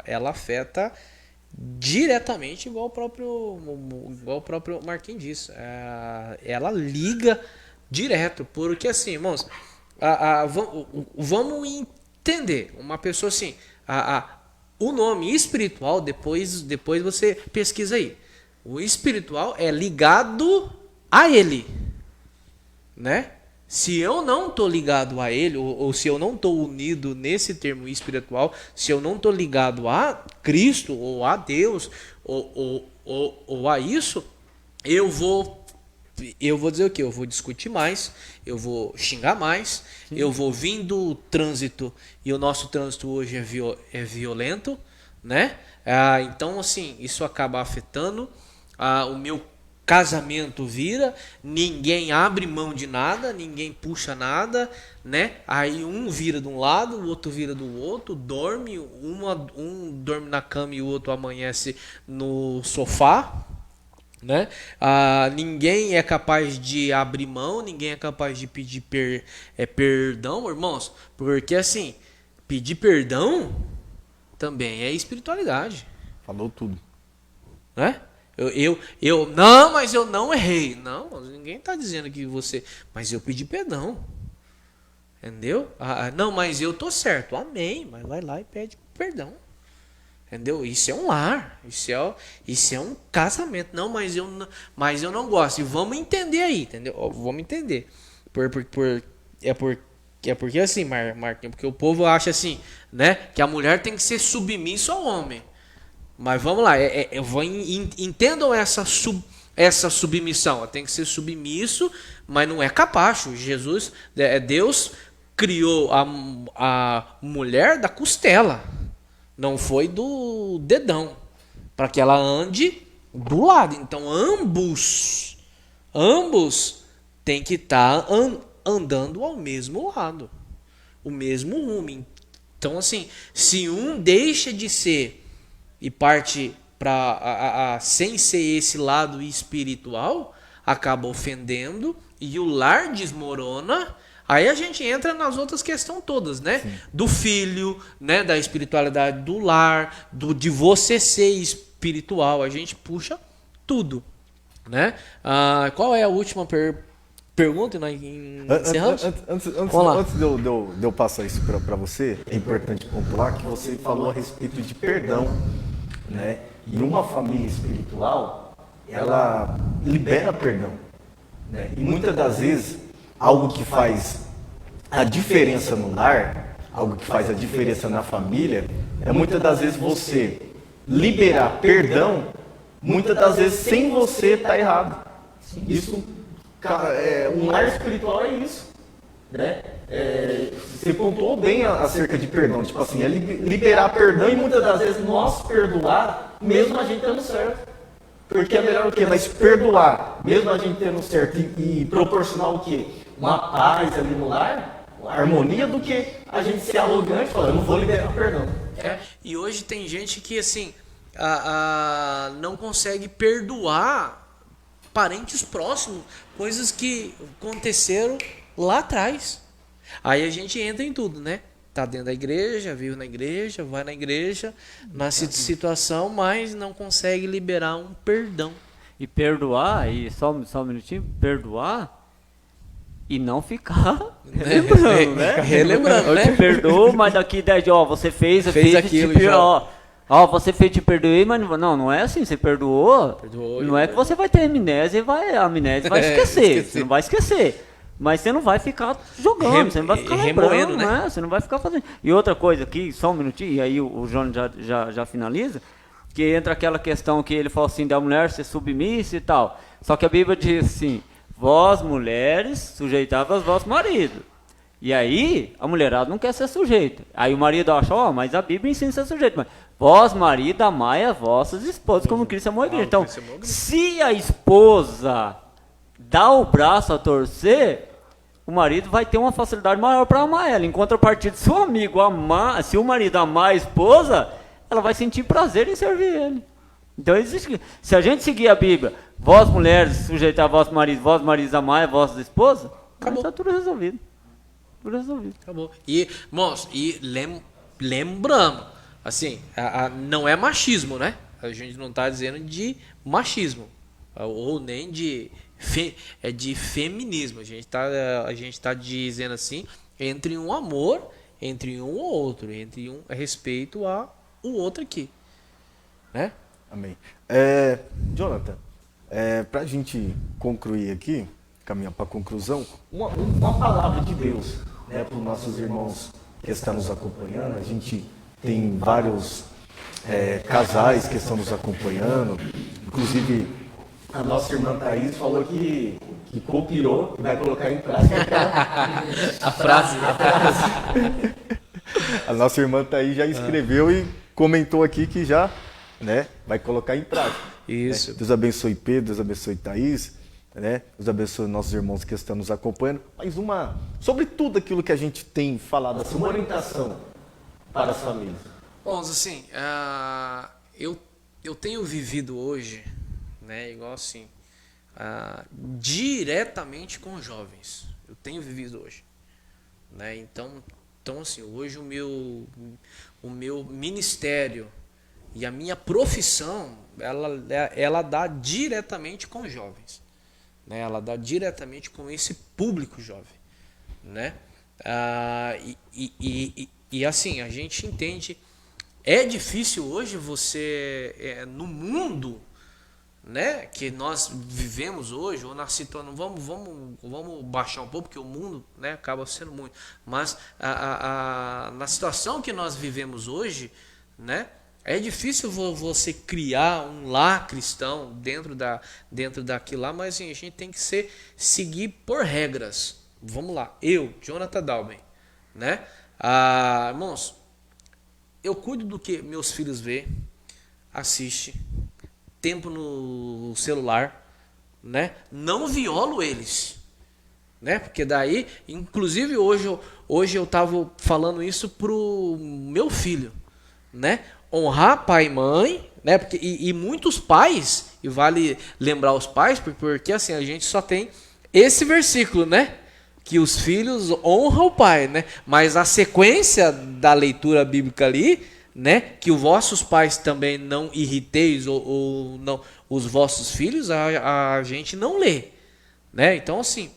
ela afeta diretamente, igual o próprio Marquinhos disse. Ela liga direto, porque assim, irmãos, vamos entender. Uma pessoa assim, o nome espiritual, depois você pesquisa aí. O espiritual é ligado a ele, né? Se eu não estou ligado a ele, ou se eu não estou unido nesse termo espiritual, se eu não estou ligado a Cristo, ou a Deus, ou a isso, eu vou dizer o quê? Eu vou discutir mais, eu vou xingar mais, eu vou vir do trânsito, e o nosso trânsito hoje é violento, né? Então, assim, isso acaba afetando o meu casamento, ninguém abre mão de nada, ninguém puxa nada, né? Aí um vira de um lado, o outro vira do outro, dorme, um dorme na cama e o outro amanhece no sofá, né? Ninguém é capaz de abrir mão, ninguém é capaz de pedir perdão, irmãos, porque assim, pedir perdão também é espiritualidade. Falou tudo. Né? Não, mas eu não errei. Não, ninguém está dizendo que você, mas eu pedi perdão. Entendeu? Não, mas eu tô certo. Amém. Mas vai lá e pede perdão. Entendeu? Isso é um lar. Isso é um casamento. Não, mas eu não gosto. E vamos entender aí, entendeu? Vamos entender. É porque assim, Marquinhos, porque o povo acha assim, né? Que a mulher tem que ser submissa ao homem. Mas vamos lá, entendam essa submissão. Tem que ser submisso, mas não é capacho. Deus criou a mulher da costela, não foi do dedão, para que ela ande do lado. Então ambos têm que estar andando ao mesmo lado, o mesmo rumo. Então assim, se um deixa de ser e parte para sem ser esse lado espiritual, acaba ofendendo e o lar desmorona. Aí a gente entra nas outras questões todas, né? Sim. Do filho, né? Da espiritualidade do lar, de você ser espiritual. A gente puxa tudo, né? Qual é a última pergunta? Nós encerramos? Antes de eu passar isso para você, é importante pontuar que você falou a respeito de perdão, né? E uma família espiritual, ela libera perdão, né? E muitas das vezes, algo que faz a diferença no lar, algo que faz a diferença na família, é muitas das vezes você liberar perdão, muitas das vezes sem você estar errado. Isso, um lar espiritual é isso, né? Você pontuou bem acerca de perdão, tipo assim, é liberar perdão e muitas das vezes nós perdoar, mesmo a gente estando certo. Porque é melhor o quê? Mas perdoar, mesmo a gente tendo certo e proporcionar o quê? Uma paz ali no lar, uma harmonia, do que a gente ser arrogante e falar, eu não vou liberar perdão. E hoje tem gente que assim, não consegue perdoar parentes próximos, coisas que aconteceram lá atrás. Aí a gente entra em tudo, né? Tá dentro da igreja, vive na igreja, vai na igreja, na situação, mas não consegue liberar um perdão. E perdoar, e só um minutinho, perdoar e não ficar relembrando, né? Relembrando, né? Eu te perdoo, mas daqui 10 dias, você fez aquilo, você fez, te perdoei, mas não é assim, você perdoou não é que você vai ter amnésia e vai esquecer, você não vai esquecer. Mas você não vai ficar jogando, você não vai ficar lembrando, né? Você não vai ficar fazendo. E outra coisa aqui, só um minutinho, e aí o João já finaliza, que entra aquela questão que ele fala assim, da mulher ser submissa e tal. Só que a Bíblia diz assim, vós mulheres, sujeitáveis aos vossos maridos. E aí, a mulherada não quer ser sujeita. Aí o marido acha, mas a Bíblia ensina a ser sujeito. Mas vós, marido, amai as vossas esposas, como Cristo amou a igreja. Então, se a esposa dá o braço a torcer, o marido vai ter uma facilidade maior para amar ela. Em contrapartida, se o amigo se o marido amar a esposa, ela vai sentir prazer em servir ele. Então, se a gente seguir a Bíblia, vós mulheres sujeitar a vosso marido, vós maridos amai a vossas esposas, está tudo resolvido. Tudo resolvido. Acabou. E, irmãos, lembrando, assim, não é machismo, né? A gente não está dizendo de machismo, ou nem de feminismo. A gente tá dizendo assim, entre um amor, entre um ou outro, entre um respeito ao outro aqui, né? Amém. Jonathan, para a gente concluir aqui, caminhar para a conclusão, uma palavra de Deus, né, para os nossos irmãos que estão nos acompanhando. A gente tem vários casais que estão nos acompanhando, inclusive a nossa irmã Thaís falou que copiou e vai colocar em prática a frase. A nossa irmã Thaís já escreveu e comentou aqui que já, né, vai colocar em prática. Isso. Deus abençoe Pedro, Deus abençoe Thaís, né? Deus abençoe nossos irmãos que estão nos acompanhando. Mas sobre tudo aquilo que a gente tem falado, assim, uma orientação para as famílias. Bom, assim, eu tenho vivido hoje, né? Igual assim, diretamente com jovens. Eu tenho vivido hoje, né? Então assim, hoje o meu ministério e a minha profissão, ela dá diretamente com jovens, né? Ela dá diretamente com esse público jovem, né? E assim, a gente entende, é difícil hoje você, no mundo, né, que nós vivemos hoje, ou na situação, vamos baixar um pouco, porque o mundo, né, acaba sendo muito, mas na situação que nós vivemos hoje, né, é difícil você criar um lar cristão dentro daquilo lá, mas assim, a gente tem que seguir por regras. Vamos lá, eu, Jonathan Dalben, né, irmãos, eu cuido do que meus filhos vê, assiste, tempo no celular, né? Não violo eles, né? Porque daí, inclusive hoje eu estava falando isso pro meu filho, né? Honrar pai e mãe, né? Porque, e muitos pais, e vale lembrar os pais, porque assim, a gente só tem esse versículo, né? Que os filhos honram o pai, né? Mas a sequência da leitura bíblica ali, né? Que os vossos pais também não irriteis ou não os vossos filhos, a gente não lê, né? Então assim,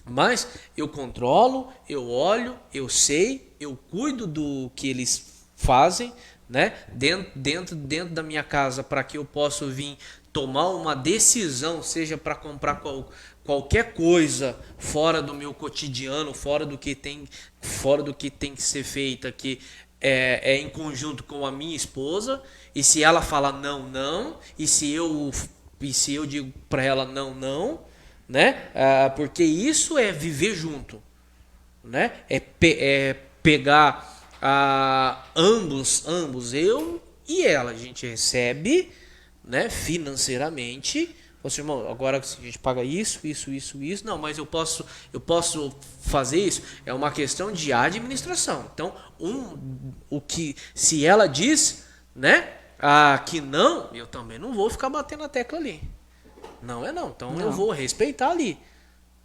mas eu controlo, eu olho, eu sei, eu cuido do que eles fazem, né? Dentro da minha casa, para que eu possa vir tomar uma decisão, seja para comprar qualquer coisa fora do meu cotidiano, fora do que tem que ser feita, que é em conjunto com a minha esposa, e se ela fala não, e se eu digo para ela não, né? Porque isso é viver junto, né? É pegar ambos, eu e ela, a gente recebe, né, financeiramente. Assim, irmão, agora a gente paga isso, não, mas eu posso fazer isso. É uma questão de administração. Então, o que, se ela diz, né, que não, eu também não vou ficar batendo a tecla ali. Não é não. Então eu vou respeitar ali,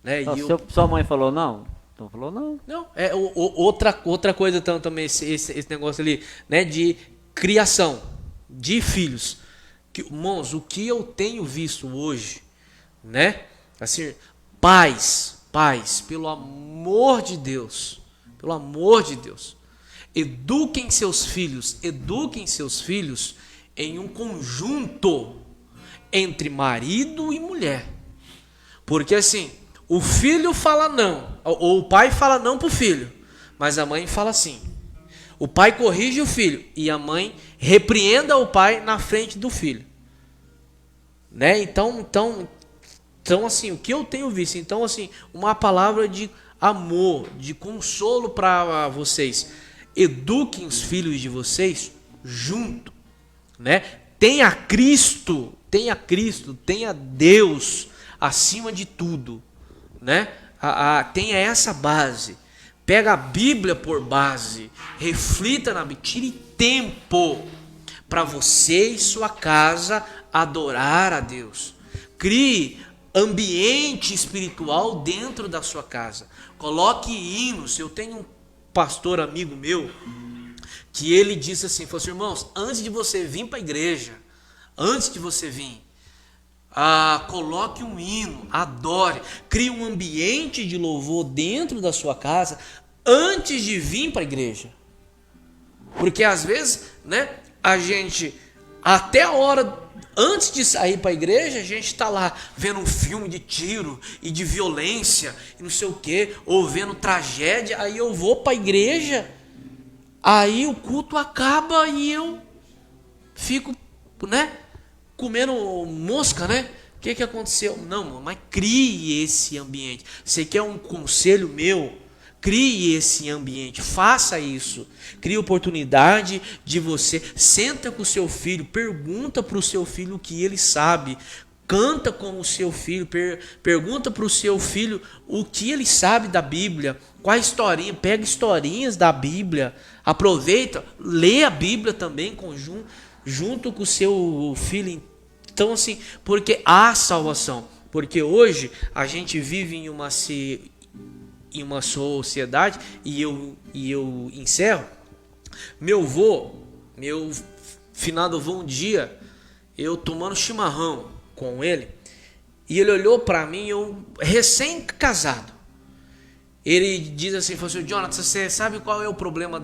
né? Sua mãe falou não, então falou não. Não, outra coisa também esse negócio ali, né, de criação de filhos. Irmãos, o que eu tenho visto hoje, né? Assim, pais, pelo amor de Deus, eduquem seus filhos em um conjunto entre marido e mulher. Porque assim, o filho fala não, ou o pai fala não pro filho, mas a mãe fala sim. O pai corrige o filho e a mãe repreenda o pai na frente do filho, né? Então assim, o que eu tenho visto, então assim, uma palavra de amor, de consolo para vocês. Eduquem os filhos de vocês junto, né? Tenha Cristo, tenha Deus acima de tudo, né? Tenha essa base. Pega a Bíblia por base, reflita na Bíblia, tire tempo para você e sua casa adorar a Deus. Crie ambiente espiritual dentro da sua casa. Coloque hinos. Eu tenho um pastor amigo meu que ele disse assim, falou assim, irmãos, antes de você vir para a igreja, coloque um hino, adore, crie um ambiente de louvor dentro da sua casa antes de vir para a igreja. Porque às vezes, né, a gente, até a hora antes de sair para a igreja, a gente está lá vendo um filme de tiro e de violência e não sei o que, ou vendo tragédia. Aí eu vou para a igreja, aí o culto acaba e eu fico, né, comendo mosca, né? O que aconteceu? Não, mas crie esse ambiente. Você quer um conselho meu? Crie esse ambiente, faça isso. Crie oportunidade de você. Senta com o seu filho, pergunta para o seu filho o que ele sabe. Canta com o seu filho, pergunta para o seu filho o que ele sabe da Bíblia. Qual historinha? Pega historinhas da Bíblia. Aproveita, lê a Bíblia também junto com o seu filho. Então, assim, porque há salvação. Porque hoje a gente vive em uma sociedade, e eu encerro. Meu finado avô, um dia, eu tomando chimarrão com ele, e ele olhou para mim, eu recém-casado. Ele diz assim, falou assim: Jonathan, você sabe qual é o problema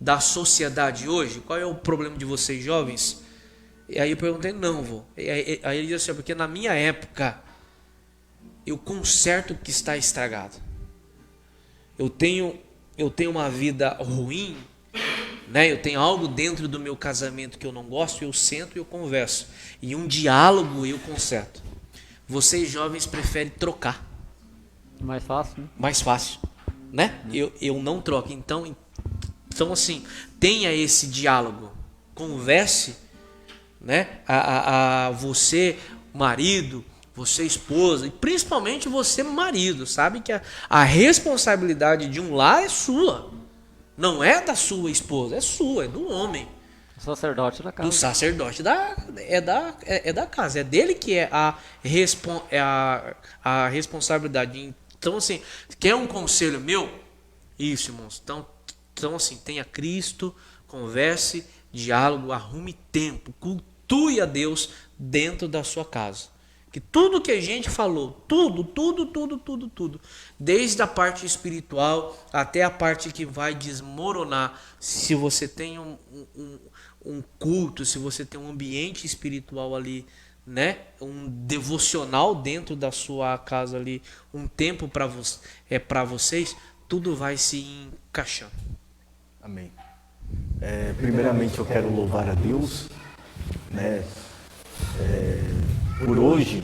da sociedade hoje? Qual é o problema de vocês jovens? E aí eu perguntei: não, vô. Aí ele disse assim: porque na minha época eu conserto o que está estragado. Eu tenho uma vida ruim, né? Eu tenho algo dentro do meu casamento que eu não gosto, eu sento e eu converso. E um diálogo eu conserto. Vocês jovens preferem trocar. Mais fácil, né? Mais fácil, né? Eu não troco. Então assim, tenha esse diálogo. Converse, né? A você, marido, você, esposa, e principalmente você, marido. Sabe que a responsabilidade de um lar é sua. Não é da sua esposa, é sua, é do homem. O sacerdote da casa. Do sacerdote é da casa. É dele que é a responsabilidade. Então, assim, quer um conselho meu? Isso, irmãos. Então assim, tenha Cristo, converse, diálogo, arrume tempo, cultue a Deus dentro da sua casa. Que tudo que a gente falou, tudo, desde a parte espiritual até a parte que vai desmoronar, se você tem um culto, se você tem um ambiente espiritual ali, né, um devocional dentro da sua casa ali, um tempo para vocês, tudo vai se encaixando. Amém. Primeiramente eu quero louvar a Deus, né, por hoje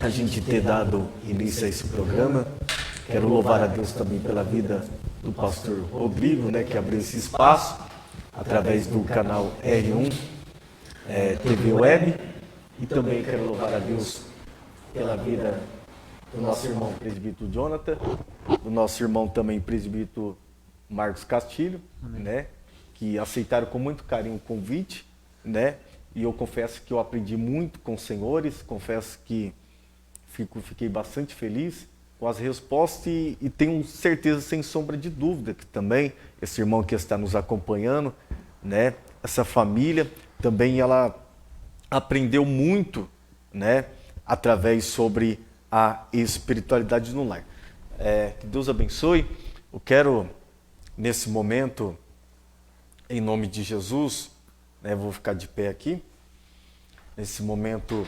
a gente ter dado início a esse programa. Quero louvar a Deus também pela vida do pastor Rodrigo, né, que abriu esse espaço através do canal R1 TV Web. E também quero louvar a Deus pela vida do nosso irmão presbítero Jonathan, do nosso irmão também presbítero Marcos Castilho, né, que aceitaram com muito carinho o convite, né, e eu confesso que eu aprendi muito com os senhores, confesso que fiquei bastante feliz com as respostas e tenho certeza, sem sombra de dúvida, que também esse irmão que está nos acompanhando, né, essa família, também ela aprendeu muito, né, através sobre a espiritualidade no lar. Que Deus abençoe. Eu quero, nesse momento, em nome de Jesus, né, vou ficar de pé aqui. Nesse momento,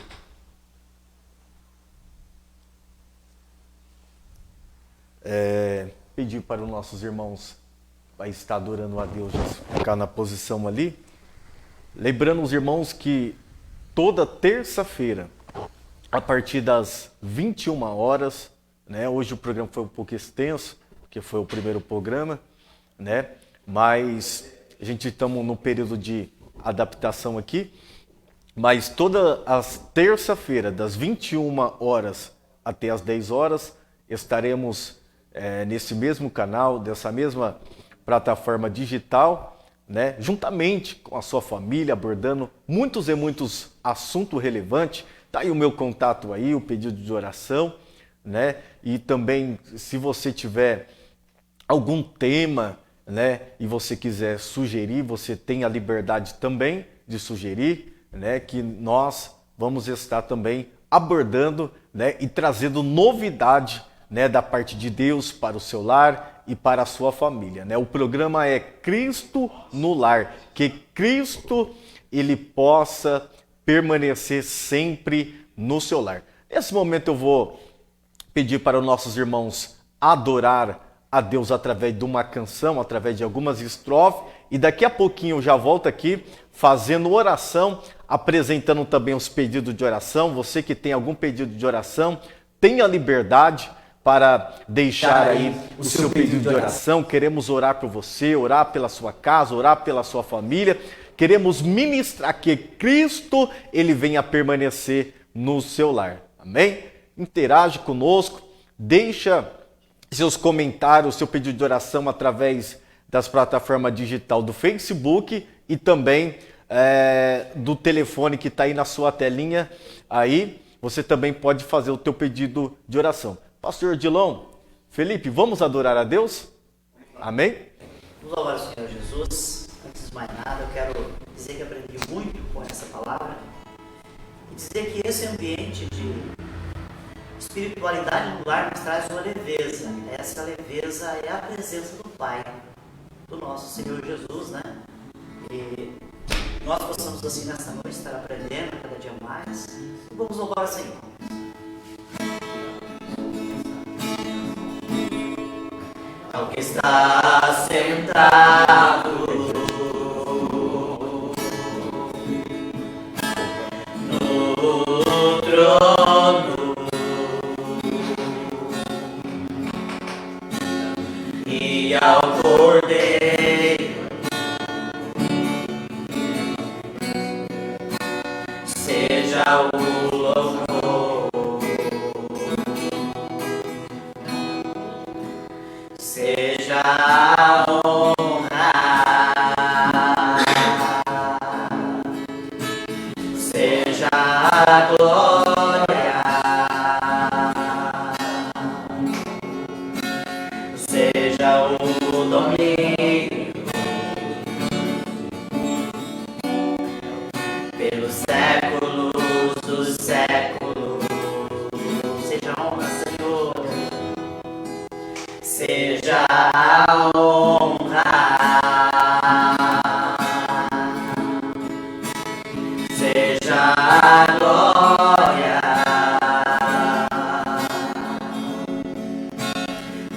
pedir para os nossos irmãos vai estar adorando a Deus, já ficar na posição ali. Lembrando os irmãos que toda terça-feira, a partir das 21 horas, né? Hoje o programa foi um pouco extenso, porque foi o primeiro programa, né? Mas a gente estamos no período de adaptação aqui. Mas toda as terça-feira, das 21 horas até as 10 horas, estaremos nesse mesmo canal, dessa mesma plataforma digital, né, juntamente com a sua família, abordando muitos e muitos assuntos relevantes. Tá aí o meu contato aí, o pedido de oração, né? E também, se você tiver algum tema, né, e você quiser sugerir, você tem a liberdade também de sugerir, né, que nós vamos estar também abordando, né, e trazendo novidade, né, da parte de Deus para o seu lar e para a sua família, né? O programa é Cristo no Lar, que Cristo ele possa permanecer sempre no seu lar. Nesse momento eu vou pedir para os nossos irmãos adorar a Deus através de uma canção, através de algumas estrofes, e daqui a pouquinho eu já volto aqui fazendo oração, apresentando também os pedidos de oração. Você que tem algum pedido de oração, tenha liberdade para deixar aí o seu pedido de oração. Queremos orar por você, orar pela sua casa, orar pela sua família. Queremos ministrar que Cristo ele venha permanecer no seu lar. Amém? Interage conosco, deixa seus comentários, seu pedido de oração através das plataformas digital do Facebook e também do telefone que está aí na sua telinha, aí você também pode fazer o teu pedido de oração. Pastor Odilon, Felipe, vamos adorar a Deus? Amém? Vamos louvar o Senhor Jesus. Antes de mais nada, eu quero dizer que aprendi muito com essa palavra e dizer que esse ambiente de espiritualidade no lar nos traz uma leveza. Essa leveza é a presença do Pai, do nosso Senhor Jesus, né? E nós possamos assim nessa noite estar aprendendo cada dia mais. E vamos louvar o Senhor. Ao que está sentado no trono e ao Cordeiro seja o louvor, seja a honra, seja a glória, seja o domínio pelos séculos dos séculos. Seja a honra, Senhor, seja a honra, seja a glória,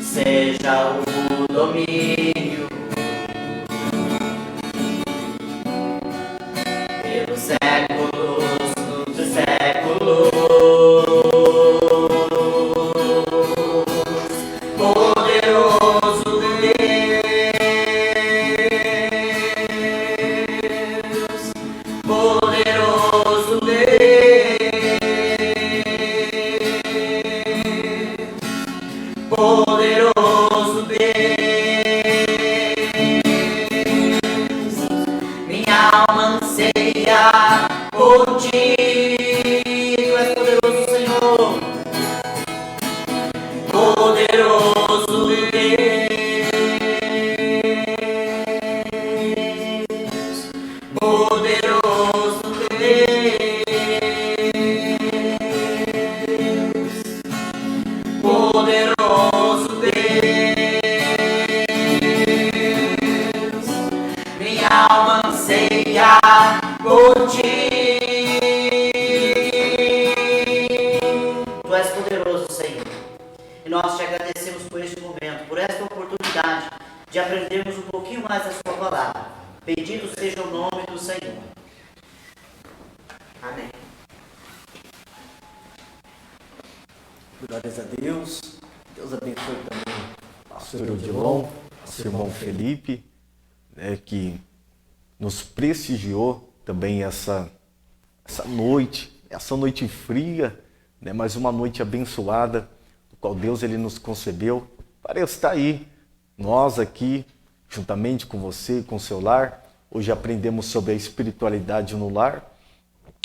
seja o domínio pelos séculos dos séculos. Poderoso Deus, poderoso Deus, poderoso Deus, minha alma anseia por ti. Tu és poderoso, Senhor, poderoso Deus, poderoso Deus, poderoso Deus, minha alma anseia por ti. Tu és poderoso, Senhor, e nós te agradecemos por este momento, por esta oportunidade de aprendermos um pouquinho mais da sua palavra. Bendito seja o nome do Senhor. Amém. Glórias a Deus. Deus abençoe também o pastor Odilon, nosso irmão Felipe, né, que nos prestigiou também essa noite fria, né, mas uma noite abençoada, do qual Deus ele nos concebeu para estar aí. Nós aqui, juntamente com você, com o seu lar, hoje aprendemos sobre a espiritualidade no lar,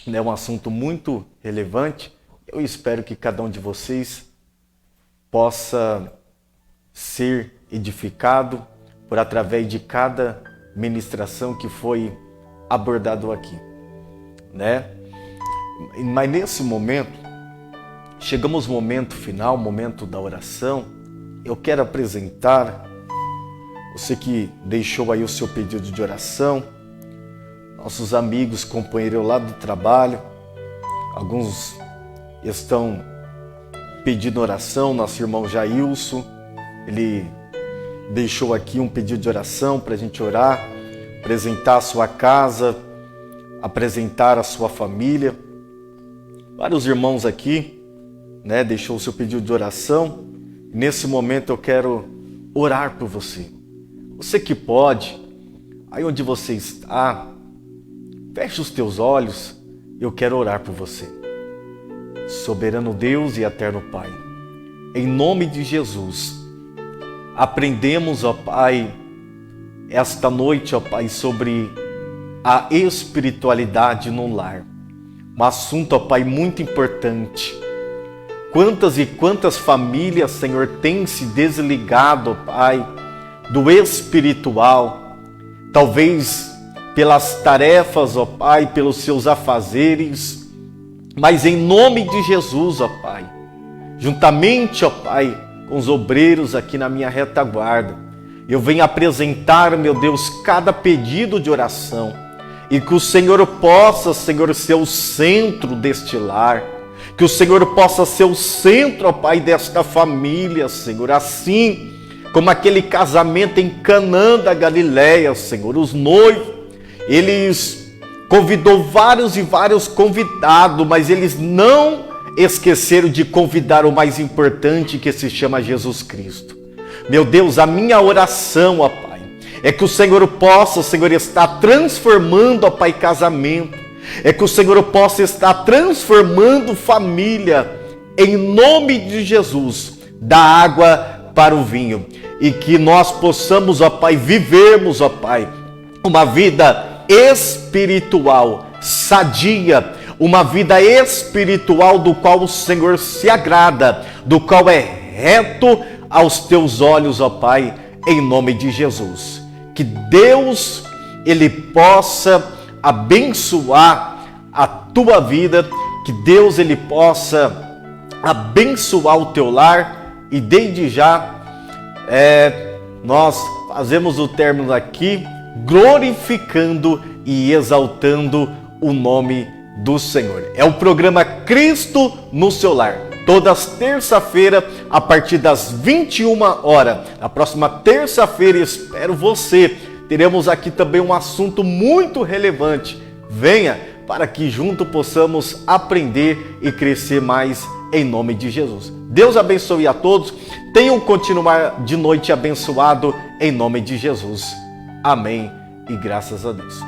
é um assunto muito relevante. Eu espero que cada um de vocês possa ser edificado por através de cada ministração que foi abordado aqui, né? Mas nesse momento, chegamos ao momento final, momento da oração. Eu quero apresentar você que deixou aí o seu pedido de oração, nossos amigos, companheiros lá do trabalho, alguns estão pedindo oração. Nosso irmão Jailson, ele deixou aqui um pedido de oração para a gente orar, apresentar a sua casa, apresentar a sua família. Vários irmãos aqui, né, deixou o seu pedido de oração. Nesse momento eu quero orar por você. Você que pode, aí onde você está, feche os teus olhos, eu quero orar por você. Soberano Deus e eterno Pai, em nome de Jesus, aprendemos, ó Pai, esta noite, ó Pai, sobre a espiritualidade no lar. Um assunto, ó Pai, muito importante. Quantas e quantas famílias, Senhor, têm se desligado, ó Pai, do espiritual, talvez pelas tarefas, ó Pai, pelos seus afazeres, mas em nome de Jesus, ó Pai, juntamente, ó Pai, com os obreiros aqui na minha retaguarda, eu venho apresentar, meu Deus, cada pedido de oração, e que o Senhor possa, Senhor, ser o centro deste lar, que o Senhor possa ser o centro, ó Pai, desta família, Senhor, assim como aquele casamento em Canaã da Galileia, Senhor, os noivos, eles convidou vários e vários convidados, mas eles não esqueceram de convidar o mais importante, que se chama Jesus Cristo. Meu Deus, a minha oração, ó Pai, é que o Senhor possa, Senhor, estar transformando, ó Pai, casamento, é que o Senhor possa estar transformando família, em nome de Jesus, da água para o vinho, e que nós possamos, ó Pai, vivermos, ó Pai, uma vida espiritual, sadia, uma vida espiritual do qual o Senhor se agrada, do qual é reto aos teus olhos, ó Pai, em nome de Jesus. Que Deus, Ele possa abençoar a tua vida, que Deus, Ele possa abençoar o teu lar, e desde já, nós fazemos o término aqui, glorificando e exaltando o nome do Senhor. É o programa Cristo no seu lar, todas terça-feira, a partir das 21 horas. Na próxima terça-feira, espero você. Teremos aqui também um assunto muito relevante. Venha para que junto possamos aprender e crescer mais em nome de Jesus. Deus abençoe a todos. Tenham continuar de noite abençoado em nome de Jesus. Amém e graças a Deus.